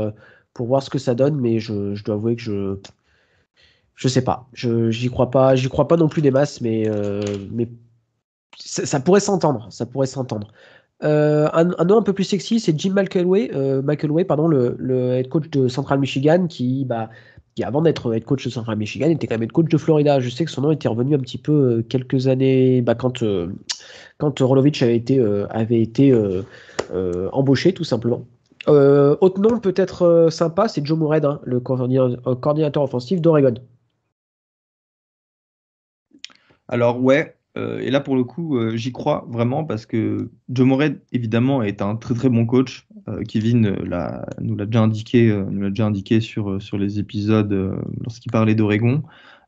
voir ce que ça donne. Mais je dois avouer que je sais pas. J'y crois pas non plus des masses, mais Ça pourrait s'entendre. Ça pourrait s'entendre. Un nom un peu plus sexy, c'est Jim McElway, pardon, le head coach de Central Michigan, qui avant d'être head coach de Central Michigan, était quand même head coach de Florida. Je sais que son nom était revenu un petit peu quelques années, quand Rolovich avait été embauché, tout simplement. Autre nom peut-être sympa, c'est Joe Moorhead, hein, le coordinateur offensif d'Oregon. Alors ouais, et là pour le coup, j'y crois vraiment parce que Joe Moorhead, évidemment, est un très très bon coach. Kevin nous l'a déjà indiqué sur les épisodes lorsqu'il parlait d'Oregon.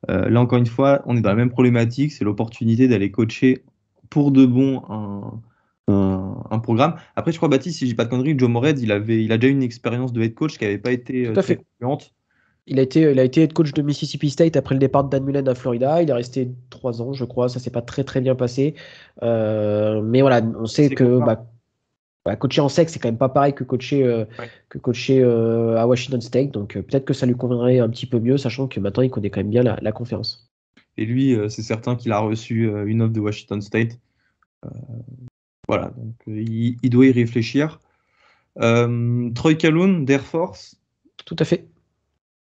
Là encore une fois, on est dans la même problématique, c'est l'opportunité d'aller coacher pour de bon un programme. Après, je crois, Baptiste, si je dis pas de conneries, Joe Moorhead, il a déjà eu une expérience de head coach qui n'avait pas été Tout à très fait. concluante. Il a été head coach de Mississippi State après le départ de Dan Mullen à Florida. Il est resté 3 ans, je crois. Ça s'est pas très très bien passé. Mais voilà, on sait C'est que contrat. coacher en sec, c'est quand même pas pareil Ouais. que coacher à Washington State. Donc peut-être que ça lui conviendrait un petit peu mieux, sachant que maintenant il connaît quand même bien la conférence. Et lui, c'est certain qu'il a reçu une offre de Washington State. Voilà, donc il doit y réfléchir. Troy Calhoun d'Air Force, Tout à fait.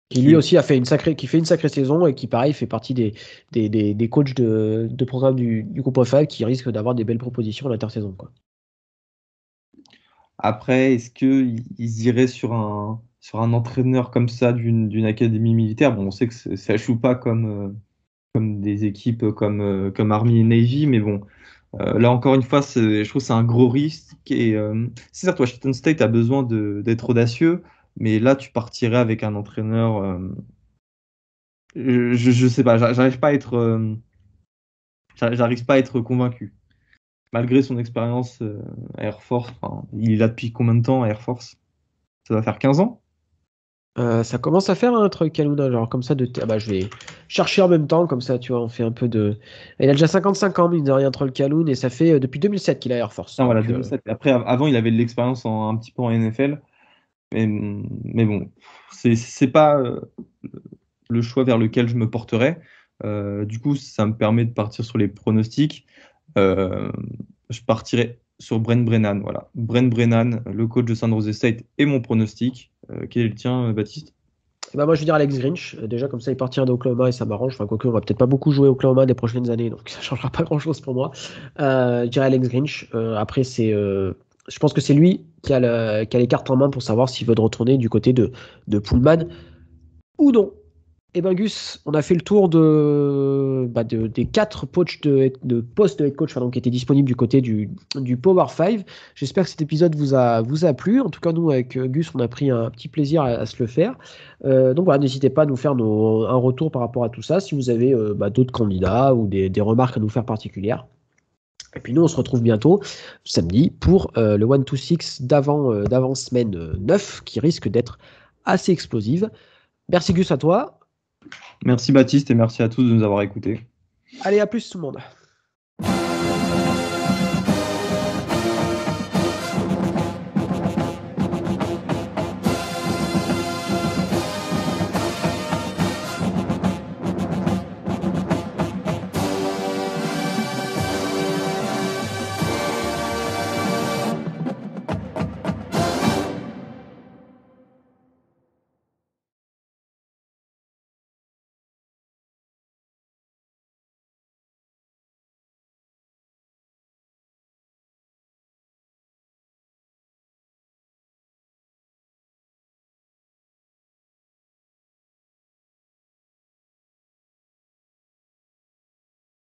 Qui lui qui, aussi qui fait une sacrée saison et qui, pareil, fait partie des coachs de programme du groupe of 5 qui risquent d'avoir des belles propositions à l'intersaison, quoi. après, est-ce qu'ils iraient sur un entraîneur comme ça d'une académie militaire? Bon, on sait que ça joue pas comme des équipes comme Army et Navy, mais bon, là encore une fois, je trouve que c'est un gros risque. Et c'est certes, Washington State a besoin d'être audacieux, mais là, tu partirais avec un entraîneur. Je sais pas, j'arrive pas à être convaincu. Malgré son expérience à Air Force, enfin, il est là depuis combien de temps à Air Force? Ça va faire 15 ans? Ça commence à faire un truc, Kaluna, genre comme ça bah, je vais chercher en même temps, comme ça, tu vois, on fait un peu de. Il a déjà 55 ans, mine de rien, Troll Kaloun, et ça fait depuis 2007 qu'il a Air Force. Non, voilà, Donc, 2007. Après, avant, il avait de l'expérience un petit peu en NFL. Mais bon, c'est pas le choix vers lequel je me porterais. Du coup, ça me permet de partir sur les pronostics. Euh, je partirai sur Brent Brennan. Voilà. Brent Brennan, le coach de San Jose State, et mon pronostic. Quel est le tien, Baptiste? bah, moi, je veux dire Alex Grinch. Déjà, comme ça, il partira d'Oklahoma et ça m'arrange. Enfin, quoique, on va peut-être pas beaucoup jouer Oklahoma des prochaines années, donc ça changera pas grand-chose pour moi. Je dirais Alex Grinch. Après, je pense que c'est lui qui a les cartes en main pour savoir s'il veut de retourner du côté de Pullman ou non. Et ben Gus, on a fait le tour des 4 postes de head coach pardon, qui étaient disponibles du côté du Power 5. J'espère que cet épisode vous a plu. En tout cas, nous, avec Gus, on a pris un petit plaisir à se le faire. Donc voilà, n'hésitez pas à nous faire un retour par rapport à tout ça, si vous avez d'autres candidats ou des remarques à nous faire particulières. Et puis nous, on se retrouve bientôt, samedi, pour le 1-2-6 d'avant semaine 9, qui risque d'être assez explosive. Merci Gus à toi. Merci Baptiste et merci à tous de nous avoir écoutés. Allez, à plus tout le monde.